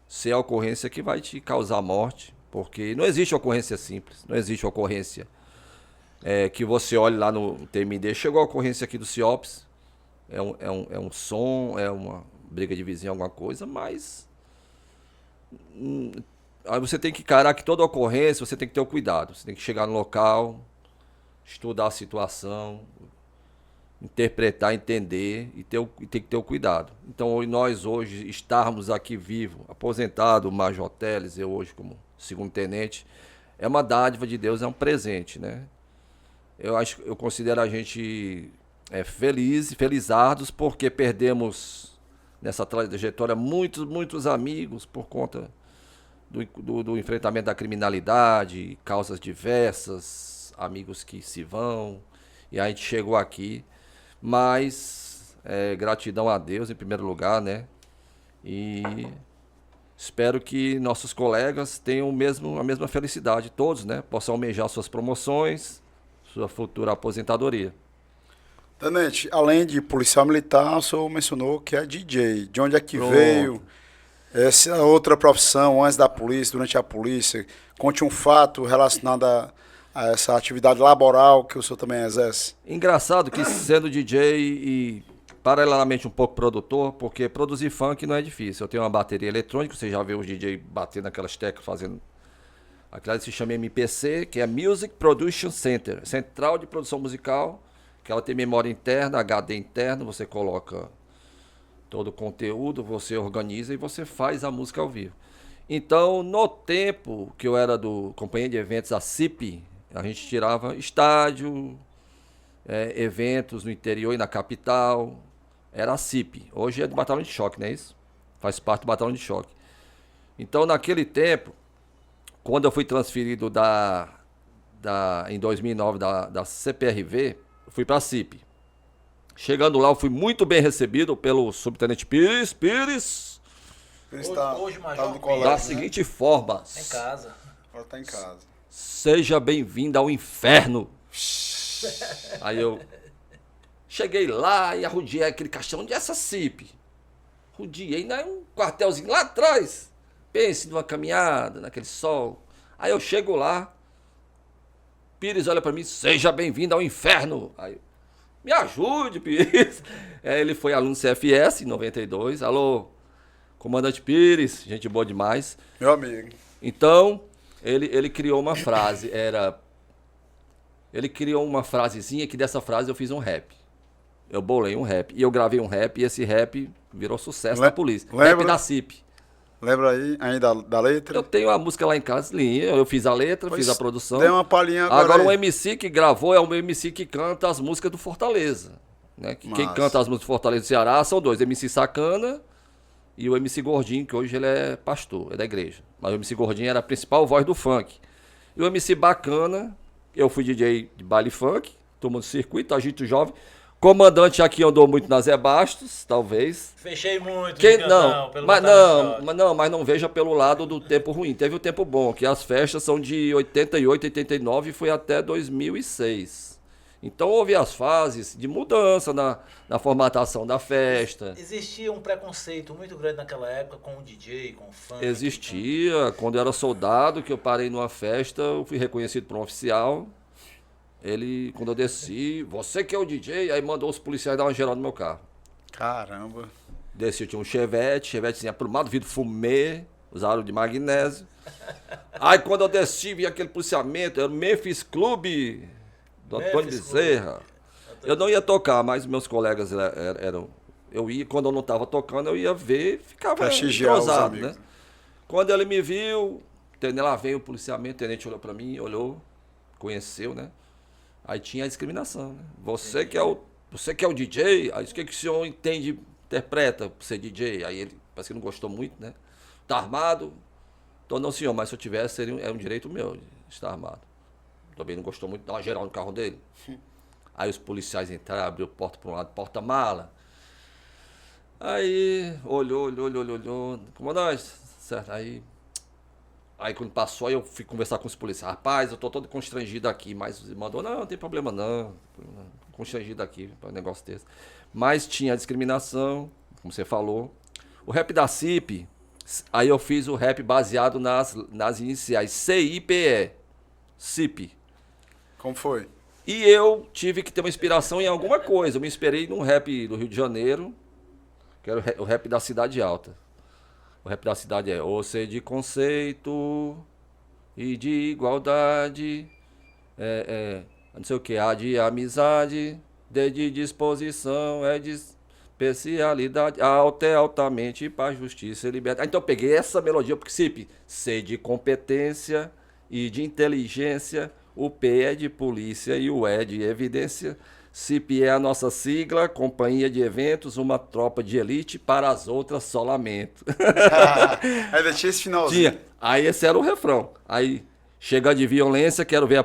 ser a ocorrência que vai te causar morte, porque não existe ocorrência simples, não existe ocorrência que você olhe lá no TMD, chegou a ocorrência aqui do CIOPS, é um som, é uma briga de vizinho, alguma coisa, mas aí você tem que encarar que toda ocorrência você tem que ter o cuidado, você tem que chegar no local, estudar a situação, interpretar, entender e tem que ter o cuidado. Então nós hoje estarmos aqui vivos, aposentado, o Major Teles, eu hoje como segundo tenente, é uma dádiva de Deus, é um presente, né? Eu considero a gente felizardos porque perdemos nessa trajetória muitos amigos por conta do enfrentamento da criminalidade, causas diversas, amigos que se vão, e a gente chegou aqui, mas gratidão a Deus em primeiro lugar, né? E espero que nossos colegas tenham a mesma felicidade, todos, né? Possam almejar suas promoções, sua futura aposentadoria. Tenente, além de policial militar, o senhor mencionou que é DJ. De onde é que Pronto. veio essa outra profissão antes da polícia, durante a polícia? Conte um fato relacionado a essa atividade laboral que o senhor também exerce. Engraçado que sendo DJ e paralelamente um pouco produtor, porque produzir funk não é difícil. Eu tenho uma bateria eletrônica, você já vê os DJ batendo aquelas teclas, fazendo... Aquela se chama MPC, que é Music Production Center, Central de Produção Musical, que ela tem memória interna, HD interno, você coloca todo o conteúdo, você organiza e você faz a música ao vivo. Então, no tempo que eu era do Companhia de Eventos, a CIP, a gente tirava estádio, eventos no interior e na capital, era a CIP. Hoje é do Batalhão de Choque, não é isso? Faz parte do Batalhão de Choque. Então, naquele tempo, quando eu fui transferido em 2009 da CPRV, eu fui para a CIP. Chegando lá, eu fui muito bem recebido pelo subtenente Pires. Hoje Major no Pires, colégio, Da né? seguinte forma: em casa. Agora tá em casa. seja bem-vindo ao inferno. Aí eu cheguei lá e arrudiei aquele caixão. Onde é essa CIP? Rudiei, né? Um quartelzinho lá atrás. Pense numa caminhada, naquele sol. Aí eu chego lá, Pires olha pra mim, seja bem-vindo ao inferno. Aí eu, me ajude, Pires. Ele foi aluno CFS em 92. Alô, comandante Pires, gente boa demais. Meu amigo. Então, ele criou uma frase, ele criou uma frasezinha que dessa frase eu fiz um rap. Eu bolei um rap. E eu gravei um rap e esse rap virou sucesso na polícia. Lembra? Rap da CIP. Lembra aí ainda da letra? Eu tenho a música lá em casa, eu fiz a letra, Pois fiz a produção. dê uma palhinha agora. Agora aí. o MC que gravou é o MC que canta as músicas do Fortaleza. Né? Quem Massa. canta as músicas do Fortaleza do Ceará são dois, MC Sacana e o MC Gordinho, que hoje ele é pastor, é da igreja. Mas o MC Gordinho era a principal voz do funk. E o MC Bacana, eu fui DJ de baile funk, tomando circuito, agito jovem. Comandante aqui andou muito na Zé Bastos, talvez. Fechei muito, Quem, Gigantão, não, pelo mas Batalhão de não, Choque. mas não veja pelo lado do tempo ruim. Teve o tempo bom, que as festas são de 88, 89 e foi até 2006. Então houve as fases de mudança na formatação da festa. Existia um preconceito muito grande naquela época com o DJ, com o funk. Existia, quando eu era soldado, que eu parei numa festa, eu fui reconhecido por um oficial. Ele, quando eu desci, você que é o DJ, aí mandou os policiais dar uma geral no meu carro. Caramba. Desci, eu tinha um Chevetezinho aprumado, vidro fumê, usaram de magnésio. Aí quando eu desci, vi aquele policiamento, era o Memphis Clube, do Antônio Memphis Bezerra. Eu não ia tocar, mas meus colegas eram... Eu ia, quando eu não estava tocando, eu ia ver, ficava Prestigiar os entrosado, amigos. né? Quando ele me viu, lá veio o policiamento, o tenente olhou pra mim, olhou, conheceu, né? Aí tinha a discriminação, né? Você que é o DJ, aí o que o senhor entende interpreta pra ser DJ. Aí ele parece que não gostou muito, né? Tá armado? Então não, senhor, mas se eu tivesse, é um direito meu de estar armado. Também não gostou muito, dá uma geral no carro dele. Aí os policiais entraram, abriu a porta para um lado, porta-mala. Aí olhou. Comandante, certo? Aí quando passou, aí eu fui conversar com os policiais. Rapaz, eu tô todo constrangido aqui, mas mandou, não tem problema não. Constrangido aqui para um negócio desse. Mas tinha discriminação, como você falou. O rap da CIP, aí eu fiz o rap baseado nas iniciais CIPE. CIP. Como foi? E eu tive que ter uma inspiração em alguma coisa. Eu me inspirei num rap do Rio de Janeiro, que era o rap da Cidade Alta. O rap da cidade é você de conceito e de igualdade, não sei o que, a de amizade, de disposição, é de especialidade, alta é altamente para justiça e liberdade. Então eu peguei essa melodia, porque C de competência e de inteligência, o P é de polícia e o E de evidência. CIP é a nossa sigla, companhia de eventos, uma tropa de elite, para as outras só lamento. Ainda tinha esse finalzinho. Tinha. Aí esse era o refrão. Aí, chega de violência, quero ver a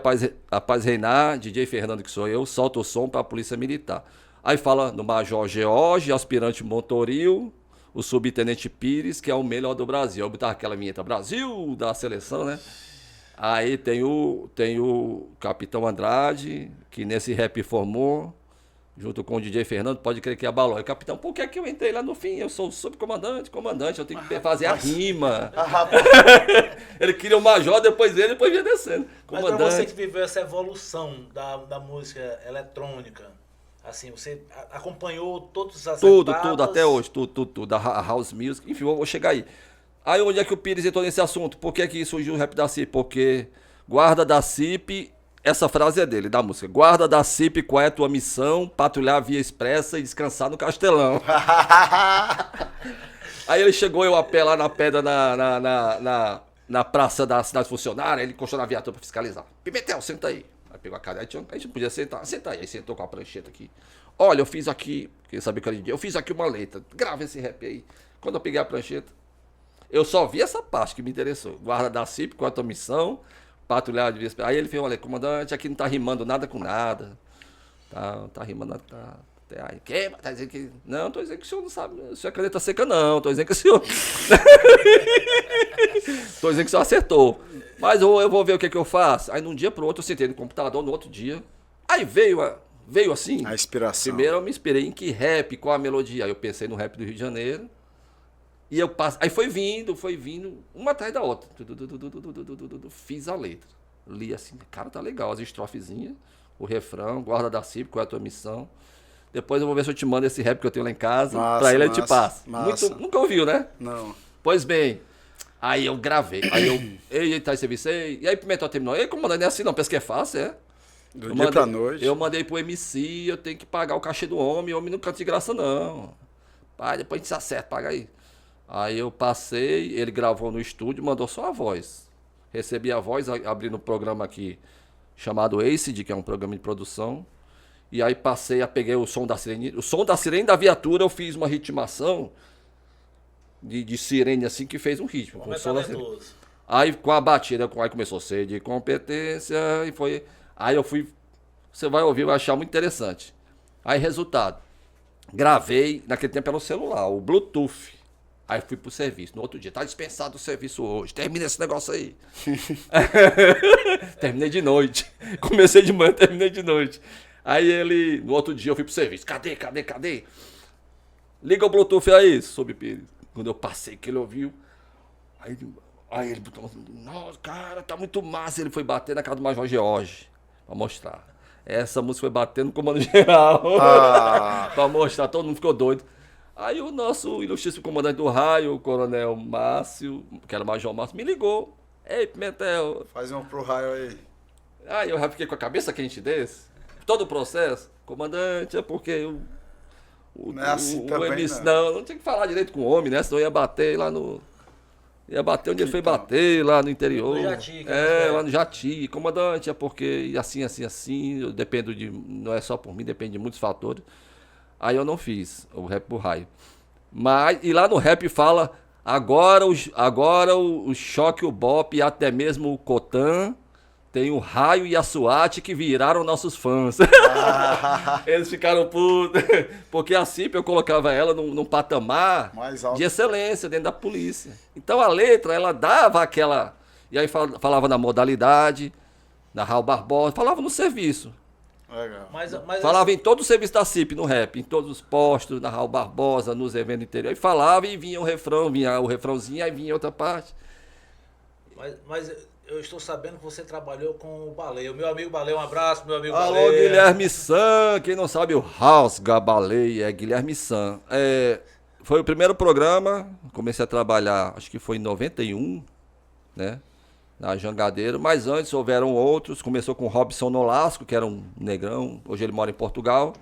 paz reinar, DJ Fernando que sou eu, solta o som para a polícia militar. Aí fala no Major George, aspirante Montoril, o subtenente Pires, que é o melhor do Brasil. Eu botava aquela vinheta Brasil da seleção, né? Aí tem o Capitão Andrade, que nesse rap formou, junto com o DJ Fernando, pode crer que abalou. Aí, capitão, por que é que eu entrei lá no fim? Eu sou o subcomandante, eu tenho que fazer a rima. Ele queria o major, depois vinha descendo. Mas pra você que viveu essa evolução da música eletrônica, assim, você acompanhou todas as etapas? Tudo, até hoje, tudo. A house music, enfim, vou chegar aí. Aí onde é que o Pires entrou nesse assunto? Por que que surgiu o rap da CIP? Porque guarda da CIP, essa frase é dele, da música. Guarda da CIP, qual é a tua missão? Patrulhar a via expressa e descansar no Castelão. Aí ele chegou, eu a pé lá na pedra, na praça da cidade funcionária, ele encostou na viatura pra fiscalizar. Pimentel, senta aí. Aí pegou a cadeira, a gente não podia sentar, senta aí. Aí sentou com a prancheta aqui. Olha, eu fiz aqui, quem sabe que era dia, eu fiz aqui uma letra, grava esse rap aí. Quando eu peguei a prancheta, eu só vi essa parte que me interessou. Guarda da CIP, qual é a tua missão? Patrulhar de via. Aí ele fez, olha, comandante, aqui não tá rimando nada com nada. Tá rimando nada. Tá, até aí. Que? Tá dizendo que. Não, tô dizendo que o senhor não sabe. O senhor é caneta seca, não. Tô dizendo que o senhor. Tô dizendo que o senhor acertou. Mas eu vou ver o que eu faço. Aí, de um dia pro outro, eu sentei no computador, no outro dia. Aí veio assim. A inspiração. Primeiro eu me inspirei em que rap, qual a melodia. Aí eu pensei no rap do Rio de Janeiro. E eu passo. Aí foi vindo, uma atrás da outra. Fiz a letra. Li assim, cara, tá legal, as estrofezinhas, o refrão, guarda da CIP, qual é a tua missão. Depois eu vou ver se eu te mando esse rap que eu tenho lá em casa. Pra ele te passa. Nunca ouviu, né? Não. Pois bem, aí eu gravei. Aí eu, ei, tá, serviço aí. E aí Pimentel terminou. Ei, comandante, não é assim não, pensa que é fácil, é? Do dia pra noite. Eu mandei pro MC, eu tenho que pagar o cachê do homem não canta de graça não. Pai, depois a gente se acerta, paga aí. Aí eu passei, ele gravou no estúdio, mandou só a voz. Recebi a voz, abri no programa aqui chamado ACID, que é um programa de produção. E aí peguei o som da sirene. O som da sirene da viatura, eu fiz uma ritmação de sirene assim que fez um ritmo. Com o som da sirene. Aí com a batida, aí começou a ser de competência e foi. Aí eu fui. Você vai ouvir, vai achar muito interessante. Aí resultado. Gravei, naquele tempo era o celular, o Bluetooth. Aí fui pro serviço, no outro dia, tá dispensado o serviço hoje, termina esse negócio aí. Terminei de noite, comecei de manhã, terminei de noite. Aí no outro dia eu fui pro serviço, cadê? Liga o Bluetooth aí, sob Pires. Quando eu passei, que ele ouviu, aí ele botou, nossa, cara, tá muito massa. Ele foi bater na casa do Major George, pra mostrar. Essa música foi batendo no comando geral, pra mostrar, todo mundo ficou doido. Aí o nosso ilustríssimo comandante do raio, o coronel Márcio, que era o Major Márcio, me ligou. Ei, Pimentel. Faz um pro raio aí. Aí eu já fiquei com a cabeça quente desse. Todo o processo. Comandante, é porque não é assim também, MC, não tinha que falar direito com o homem, né? Senão ia bater lá no... Ia bater onde ele foi bater, lá no interior. No Jati. Lá no Jati. Comandante, é porque assim, eu dependo de... Não é só por mim, depende de muitos fatores. Aí eu não fiz o rap pro raio. Mas, e lá no rap fala, agora o Choque, o Bop e até mesmo o Cotan, tem o Raio e a SWAT que viraram nossos fãs. Eles ficaram putos. Porque a CIP eu colocava ela num patamar Mais alto. de excelência dentro da polícia. Então a letra, ela dava aquela... E aí falava na modalidade, na Raul Barbosa, falava no serviço. Legal. Mas Falava em todo o serviço da CIP, no rap, em todos os postos, na Raul Barbosa, nos eventos interior. E falava e vinha o refrão, vinha o refrãozinho, aí vinha outra parte. mas eu estou sabendo que você trabalhou com o Baleia. O meu amigo Baleia, um abraço, meu amigo Alô, Baleia. Guilherme San. Quem não sabe, o Rasga Baleia é Guilherme San. Foi o primeiro programa, comecei a trabalhar, acho que foi em 91, né? Na Jangadeiro, mas antes houveram outros. Começou com o Robson Nolasco, que era um negrão, hoje ele mora em Portugal.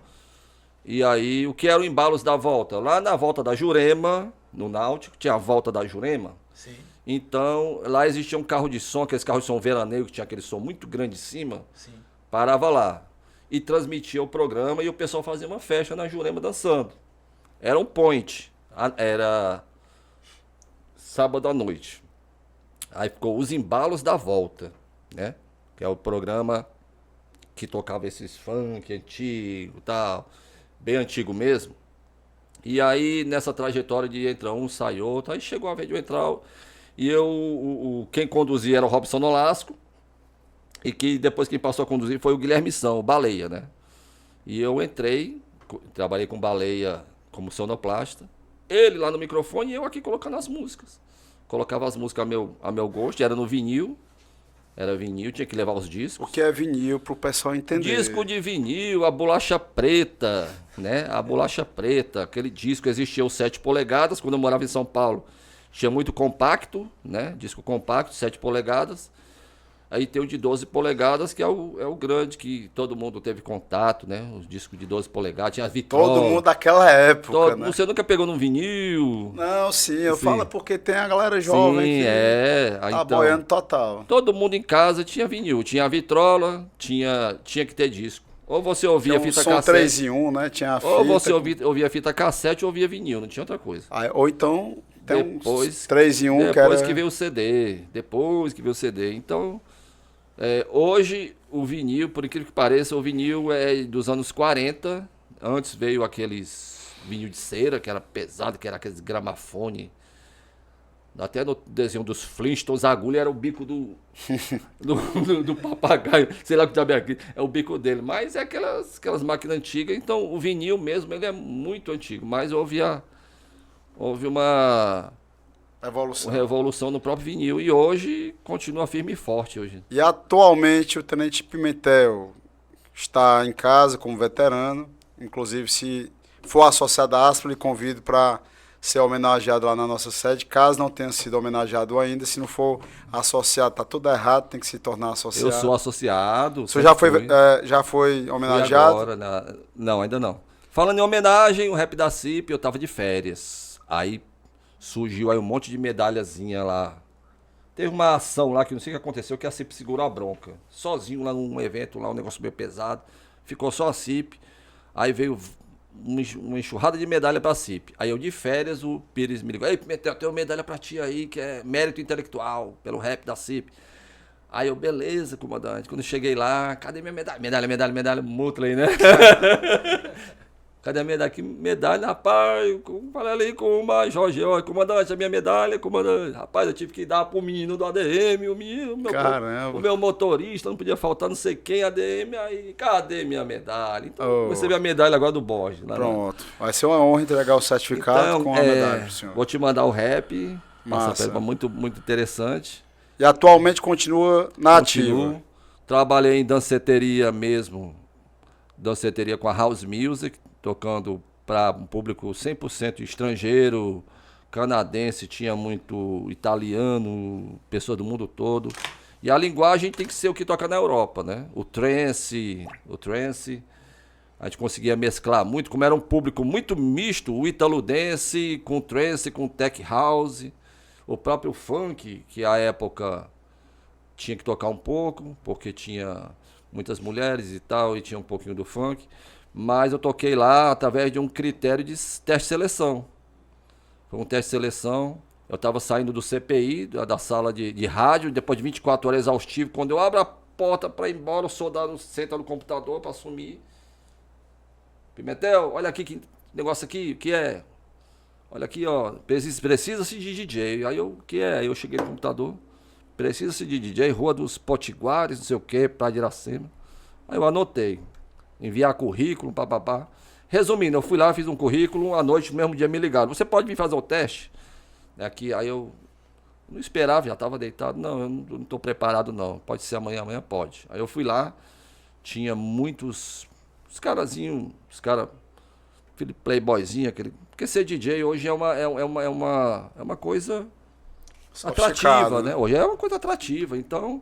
E aí, o que eram embalos da volta? Lá na volta da Jurema, no Náutico, tinha a volta da Jurema. Sim, Então, lá existia um carro de som, aqueles carros de som veraneio, que tinha aquele som muito grande em cima, sim. parava lá e transmitia o programa e o pessoal fazia uma festa na Jurema dançando. Era um point, era sábado à noite. Aí ficou Os Embalos da Volta, né? Que é o programa que tocava esses funk antigo e tal, bem antigo mesmo. E aí, nessa trajetória de entra um, sai outro, aí chegou a vez de eu entrar, e quem conduzia era o Robson Nolasco, e que depois quem passou a conduzir foi o Guilherme São, o Baleia, né? E eu entrei, trabalhei com Baleia como sonoplasta, ele lá no microfone e eu aqui colocando as músicas. Colocava as músicas a meu gosto, era no vinil, tinha que levar os discos. O que é vinil pro pessoal entender? Disco de vinil, a bolacha preta, né? A bolacha preta, aquele disco existia os 7 polegadas, quando eu morava em São Paulo. Tinha muito compacto, né? Disco compacto, 7 polegadas. Aí tem o de 12 polegadas, que é o grande, que todo mundo teve contato, né? Os discos de 12 polegadas, tinha a vitrola. Todo mundo daquela época, né? Você nunca pegou num vinil? Não, sim, eu Sim. falo porque tem a galera jovem que Aí, tá então, boiando total. todo mundo em casa tinha vinil, tinha a vitrola, tinha que ter disco. Ou você ouvia Tinha um fita som cassete. 3 em 1, né? Tinha a fita. Ou você ouvia fita cassete ou ouvia vinil, não tinha outra coisa. Ou então tem Depois- uns 3 em 1 que Depois era... que veio o CD. Então, hoje o vinil, por incrível que pareça, o vinil é dos anos 40. Antes veio aqueles vinil de cera, que era pesado, que era aqueles gramafone. Até no desenho dos Flintstones, a agulha era o bico do papagaio. Sei lá o que diabo é aqui. É o bico dele. Mas é aquelas máquinas antigas. Então, o vinil mesmo, ele é muito antigo. Mas houve uma Evolução. revolução no próprio vinil. E hoje, continua firme e forte hoje. E atualmente o Tenente Pimentel está em casa como veterano. Inclusive, se for associado à ASPRO, lhe convido para ser homenageado lá na nossa sede. Caso não tenha sido homenageado ainda, se não for associado, tá tudo errado, tem que se tornar associado. Eu sou associado. Você sempre já foi fui homenageado? agora, não, ainda não. Falando em homenagem, o rap da CIP, eu tava de férias. Aí surgiu aí um monte de medalhazinha lá. Teve uma ação lá que não sei o que aconteceu, que a CIP segurou a bronca. Sozinho lá num evento, lá um negócio meio pesado. Ficou só a CIP. Aí veio uma enxurrada de medalha pra CIP. Aí eu de férias, o Pires me ligou. Ei, Pimentel, tem uma medalha pra ti aí, que é mérito intelectual, pelo rap da CIP. Aí eu, beleza, comandante. Quando eu cheguei lá, cadê minha medalha? Medalha, Mutley, né? Cadê a medalha? Que medalha, rapaz? Eu falei ali com o Major George, comandante, a minha medalha, comandante. Rapaz, eu tive que dar pro menino do ADM, Caramba. o meu motorista, não podia faltar não sei quem, ADM, aí, cadê minha medalha? Então, eu recebi a medalha agora do Borges. Lá, Pronto. Vai ser uma honra entregar o certificado então, com a medalha pro senhor. vou te mandar o rap, Massa. muito, muito interessante. E atualmente continua na ativa. Continuo. Trabalhei em danceteria mesmo, danceteria com a House Music, tocando para um público 100% estrangeiro, canadense, tinha muito italiano, pessoa do mundo todo. E a linguagem tem que ser o que toca na Europa, né? O trance, a gente conseguia mesclar muito, como era um público muito misto, o italo dance com trance, com tech house, o próprio funk, que à época tinha que tocar um pouco, porque tinha muitas mulheres e tal, e tinha um pouquinho do funk. Mas eu toquei lá através de um critério de teste de seleção. Foi um teste de seleção. Eu estava saindo do CPI, da sala de rádio, depois de 24 horas exaustivo. Quando eu abro a porta para ir embora, o soldado senta no computador para assumir. Pimentel, olha aqui que negócio aqui, o que é? Olha aqui, ó, precisa-se de DJ. Aí eu, o que é? Aí eu cheguei no computador, precisa-se de DJ, Rua dos Potiguares, não sei o que, Praia de Iracema. Aí eu anotei, enviar currículo, papapá. Resumindo, eu fui lá, fiz um currículo, à noite, no mesmo dia me ligaram. Você pode vir fazer o teste? Aqui, aí eu não esperava, já estava deitado. Não, eu não estou preparado não, pode ser amanhã, amanhã pode. Aí eu fui lá, tinha muitos, os carazinhos, os caras, aquele playboyzinho, aquele... Porque ser DJ hoje é uma coisa atrativa, né? Hoje é uma coisa atrativa, então...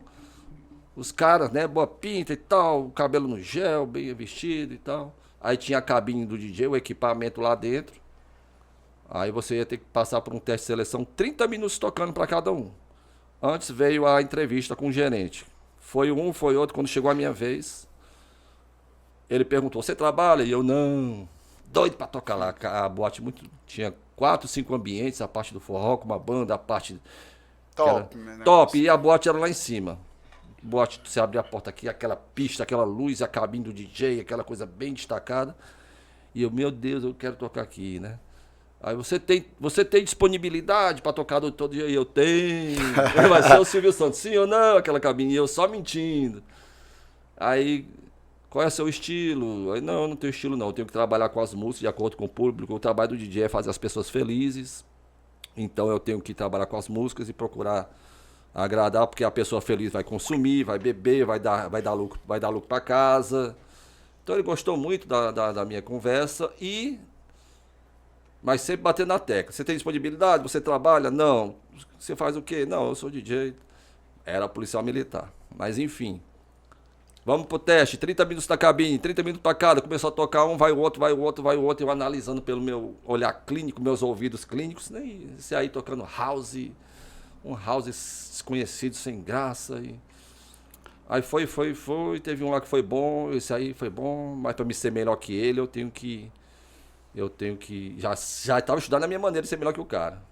Os caras, né, boa pinta e tal, cabelo no gel, bem vestido e tal. Aí tinha a cabine do DJ, o equipamento lá dentro. Aí você ia ter que passar por um teste de seleção, 30 minutos tocando para cada um. Antes veio a entrevista com o gerente. Foi um, foi outro, quando chegou a minha vez, ele perguntou, você trabalha? E eu, não, doido para tocar lá. A boate tinha 4, 5 ambientes, a parte do forró com uma banda, a parte... Top, né? Top, e a boate era lá em cima. Boate, você abria a porta aqui, aquela pista, aquela luz, a cabine do DJ, aquela coisa bem destacada. E eu, meu Deus, eu quero tocar aqui, né? Aí você tem disponibilidade para tocar todo dia? E eu tenho. Vai ser o Silvio Santos, sim ou não? Aquela cabine, e eu só mentindo. Aí, qual é o seu estilo? Aí, não, eu não tenho estilo não, eu tenho que trabalhar com as músicas de acordo com o público. O trabalho do DJ é fazer as pessoas felizes. Então eu tenho que trabalhar com as músicas e procurar agradar, porque a pessoa feliz vai consumir, vai beber, vai dar lucro para casa. Então ele gostou muito da minha conversa, mas sempre batendo na tecla. Você tem disponibilidade? Você trabalha? Não. Você faz o quê? Não, eu sou DJ. Era policial militar. Mas enfim. Vamos pro teste, 30 minutos na cabine, 30 minutos para cada. Começou a tocar um, vai o outro, vai o outro, vai o outro. Eu analisando pelo meu olhar clínico, meus ouvidos clínicos, né? E você aí tocando house... Um house desconhecido, sem graça. Aí foi. Teve um lá que foi bom, esse aí foi bom, mas para me ser melhor que ele, eu tenho que. Já estava estudando a minha maneira de ser melhor que o cara.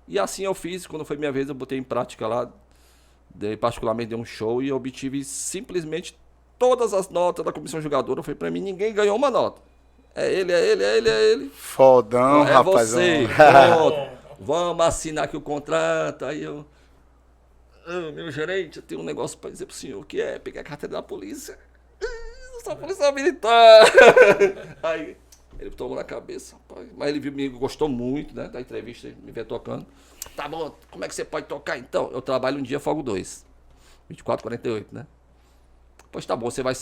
E assim eu fiz, quando foi minha vez, eu botei em prática lá. Particularmente dei um show e obtive simplesmente todas as notas da comissão julgadora. Foi para mim, ninguém ganhou uma nota. É ele. Fodão, é rapazão. Você, pronto. Vamos assinar aqui o contrato. Aí eu... meu gerente, eu tenho um negócio para dizer pro senhor, que é pegar a carteira da polícia. Eu sou policial militar. Aí ele tomou na cabeça, rapaz. Mas ele me gostou muito, né, da entrevista, me vê tocando. Tá bom, como é que você pode tocar então? Eu trabalho um dia, folgo 2. 24h48, né? Pois tá bom, você vai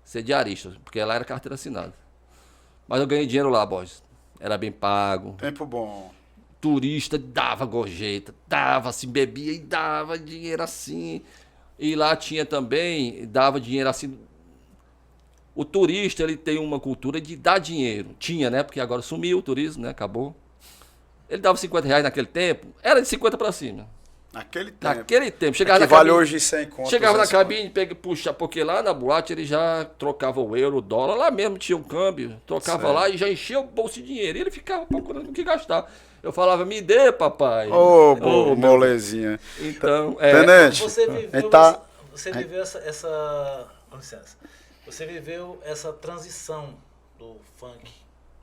ser diarista, porque lá era carteira assinada. Mas eu ganhei dinheiro lá, Borges. Era bem pago. Tempo bom. Turista dava gorjeta, dava assim, bebia e dava dinheiro assim. E lá tinha também, dava dinheiro assim. O turista, ele tem uma cultura de dar dinheiro. Tinha, né? Porque agora sumiu o turismo, né? Acabou. Ele dava R$50 naquele tempo, era de 50 para cima. Naquele tempo. Chegava na vale cabine, hoje 100 contos. Chegava na cabine, puxa, porque lá na boate ele já trocava o euro, o dólar, lá mesmo tinha um câmbio, trocava lá e já enchia o bolso de dinheiro. E ele ficava procurando o que gastar. Eu falava, me dê, papai. Molezinha. Então, Tenente, você viveu essa. Com licença. Você viveu essa transição do funk,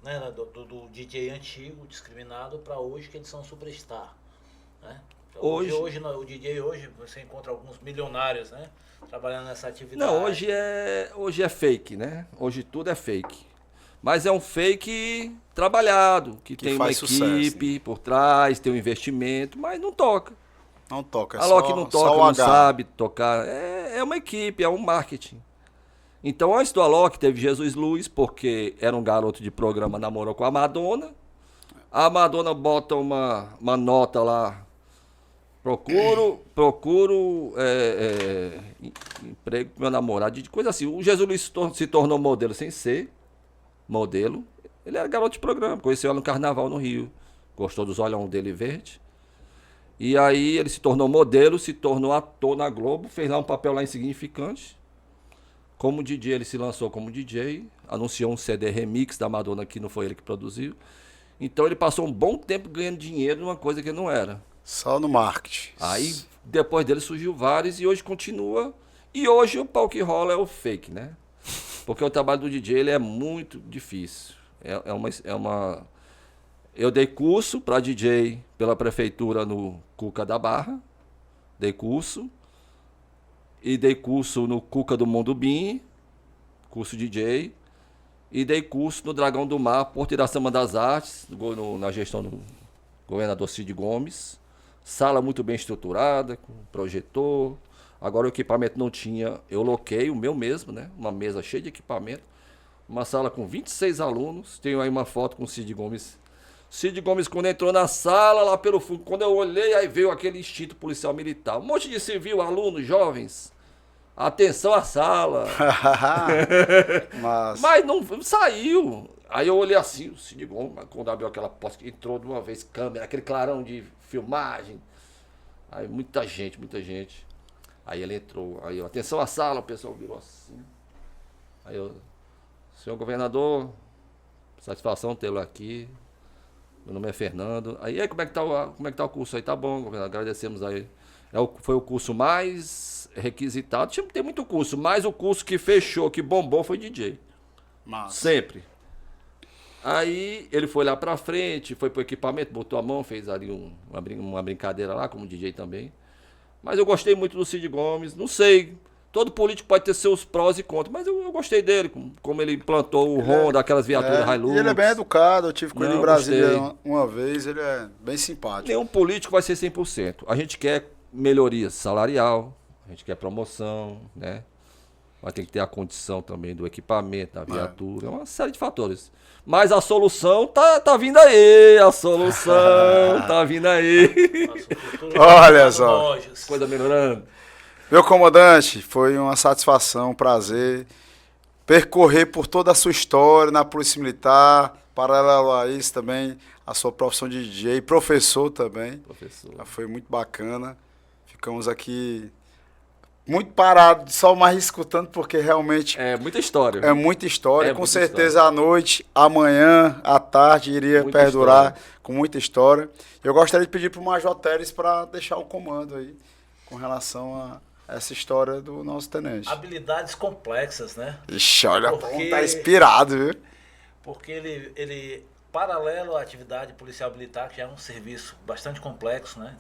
né? Do DJ antigo, discriminado, para hoje que eles são superstar. Né? Hoje o DJ hoje, você encontra alguns milionários, né? Trabalhando nessa atividade. Não, hoje é fake, né? Hoje tudo é fake. Mas é um fake trabalhado, que tem uma equipe sucesso, por trás, tem um investimento, mas não toca. Não toca, a Loki não toca, não sabe tocar. É uma equipe, é um marketing. Então, antes do Alok, teve Jesus Luiz, porque era um garoto de programa, namorou com a Madonna. A Madonna bota uma nota lá. Procuro emprego pro meu namorado, de coisa assim. O Jesus Luiz se tornou modelo sem ser modelo. Ele era garoto de programa, conheceu ela no carnaval no Rio. Gostou dos olhão dele verde. E aí ele se tornou modelo, se tornou ator na Globo, fez lá um papel lá insignificante. Como DJ, ele se lançou como DJ, anunciou um CD remix da Madonna, que não foi ele que produziu. Então ele passou um bom tempo ganhando dinheiro numa coisa que não era. Só no marketing. Aí depois dele surgiu vários e hoje continua. E hoje o pau que rola é o fake, né? Porque o trabalho do DJ ele é muito difícil. Eu dei curso para DJ pela prefeitura no Cuca da Barra. Dei curso. E dei curso no Cuca do Mondubim, curso DJ. E dei curso no Dragão do Mar, Porto Iracema das Artes, na gestão do governador Cid Gomes. Sala muito bem estruturada, com projetor. Agora o equipamento não tinha, eu loquei o meu mesmo, né? Uma mesa cheia de equipamento. Uma sala com 26 alunos. Tenho aí uma foto com o Cid Gomes. Cid Gomes, quando entrou na sala, lá pelo fundo, quando eu olhei, aí veio aquele instinto policial militar. Um monte de civil, alunos, jovens. Atenção à sala. Mas não saiu. Aí eu olhei assim, o Cid Gomes, quando abriu aquela porta, entrou de uma vez câmera, aquele clarão de filmagem. Aí muita gente. Aí ele entrou, aí eu, atenção à sala, o pessoal virou assim. Aí eu, senhor governador, satisfação tê-lo aqui. Meu nome é Fernando. Aí como é que tá o curso aí? Tá bom, governador, agradecemos aí. Foi o curso mais requisitado. Tem muito curso, mas o curso que fechou, que bombou foi DJ. Massa. Sempre. Aí ele foi lá pra frente, foi pro equipamento, botou a mão, fez ali uma brincadeira lá, como DJ também. Mas eu gostei muito do Cid Gomes, não sei, todo político pode ter seus prós e contras, mas eu gostei dele, como ele implantou o Honda, aquelas viaturas Hilux. E ele é bem educado, eu tive com ele em Brasília gostei. uma vez, ele é bem simpático. Nenhum político vai ser 100%. A gente quer melhoria salarial, a gente quer promoção, né? Mas tem que ter a condição também do equipamento, da viatura, uma série de fatores. Mas a solução tá vindo aí, a solução tá vindo aí. Olha só. Coisa melhorando. Meu comandante, foi uma satisfação, um prazer percorrer por toda a sua história na Polícia Militar, paralelo a isso também, a sua profissão de DJ, professor também. Professor. Foi muito bacana. Ficamos aqui muito parados, só mais escutando, porque realmente é muita história. é muita história. É Com muita certeza à noite, amanhã, à tarde, iria Muita perdurar história. com muita história. Eu gostaria de pedir para o Major Teles para deixar o comando aí com relação a essa história do nosso tenente. Habilidades complexas, né? Ixi, olha, Porque- tá inspirado, viu? Porque ele, paralelo à atividade policial militar, que já é um serviço bastante complexo, né?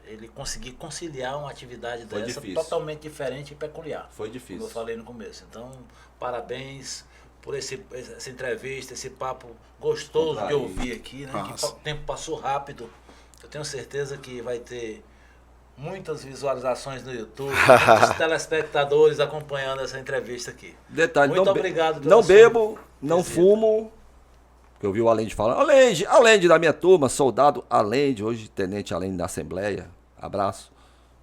Ele conseguir conciliar uma atividade Foi dessa difícil. totalmente diferente e peculiar. Foi Como difícil. eu falei no começo. Então, parabéns por essa entrevista, esse papo gostoso de Contraído. ouvir aqui, né? Nossa. Que o tempo passou rápido. Eu tenho certeza que vai ter muitas visualizações no YouTube, muitos telespectadores acompanhando essa entrevista aqui. Detalhe, Muito não obrigado pela não sua bebo, não visita. fumo. Que eu vi o Allende falando. Allende da minha turma, soldado Allende, hoje tenente Allende da Assembleia. Abraço.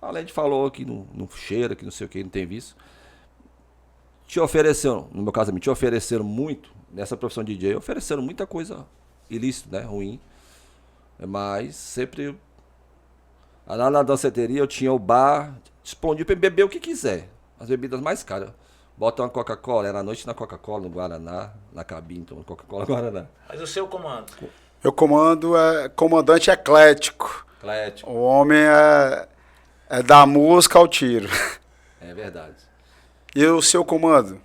Allende falou que não cheira, que não sei o que, não tem vício. Te ofereceram, no meu caso, te ofereceram muito, nessa profissão de DJ, ofereceram muita coisa ilícita, né, ruim. Mas sempre, lá na danceteria eu tinha o bar disponível para beber o que quiser. As bebidas mais caras. Bota uma Coca-Cola, era à noite na Coca-Cola, no Guaraná, na cabine, tomando Coca-Cola, Guaraná. Mas o seu comando? Meu comando é comandante eclético. Atlético, O homem é da música ao tiro. é verdade. E o seu comando?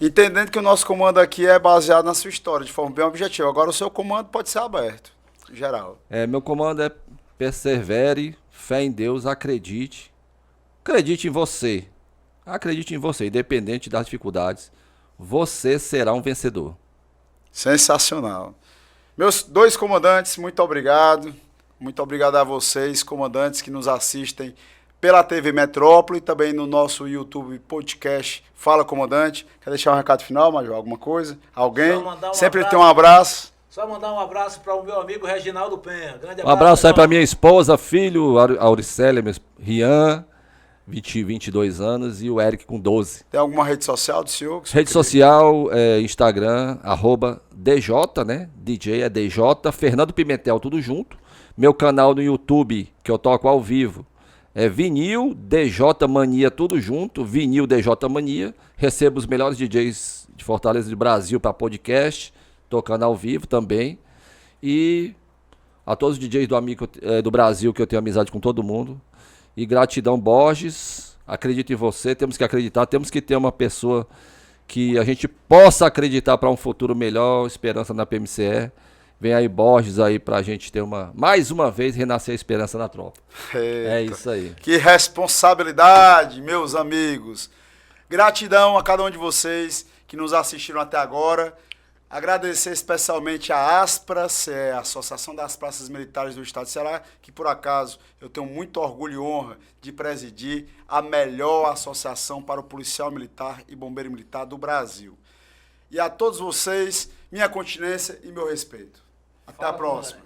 Entendendo que o nosso comando aqui é baseado na sua história, de forma bem objetiva. Agora o seu comando pode ser aberto, em geral. Meu comando é persevere, fé em Deus, acredite. Acredite em você. Acredite em você, independente das dificuldades. Você será um vencedor. Sensacional. Meus dois comandantes, muito obrigado. Muito obrigado a vocês, comandantes, que nos assistem pela TV Metrópole e também no nosso YouTube podcast Fala Comandante. Quer deixar um recado final, Major? Alguma coisa? Alguém? Só mandar um Sempre abraço. tem um abraço. Só mandar um abraço para o meu amigo Reginaldo Penha. Grande Um abraço aí irmão. pra minha esposa, filho, Auricélia, Rian, 22 anos, e o Eric com 12. Tem alguma rede social do senhor? que o senhor Rede queria? social, Instagram, @DJ, né? DJ é DJ, Fernando Pimentel, tudo junto. Meu canal no YouTube, que eu toco ao vivo, é Vinil DJ Mania, tudo junto. Vinil DJ Mania. Recebo os melhores DJs de Fortaleza do Brasil para podcast, tocando ao vivo também. E a todos os DJs do Brasil, que eu tenho amizade com todo mundo. E gratidão, Borges. Acredito em você, temos que acreditar, temos que ter uma pessoa que a gente possa acreditar para um futuro melhor, esperança na PMCE. Vem aí Borges aí pra gente ter mais uma vez, renascer a esperança na tropa. Eita, é isso aí. Que responsabilidade, meus amigos. Gratidão a cada um de vocês que nos assistiram até agora. Agradecer especialmente a ASPRAS, a Associação das Praças Militares do Estado de Ceará, que por acaso eu tenho muito orgulho e honra de presidir a melhor associação para o policial militar e bombeiro militar do Brasil. E a todos vocês, minha continência e meu respeito. Até a próxima.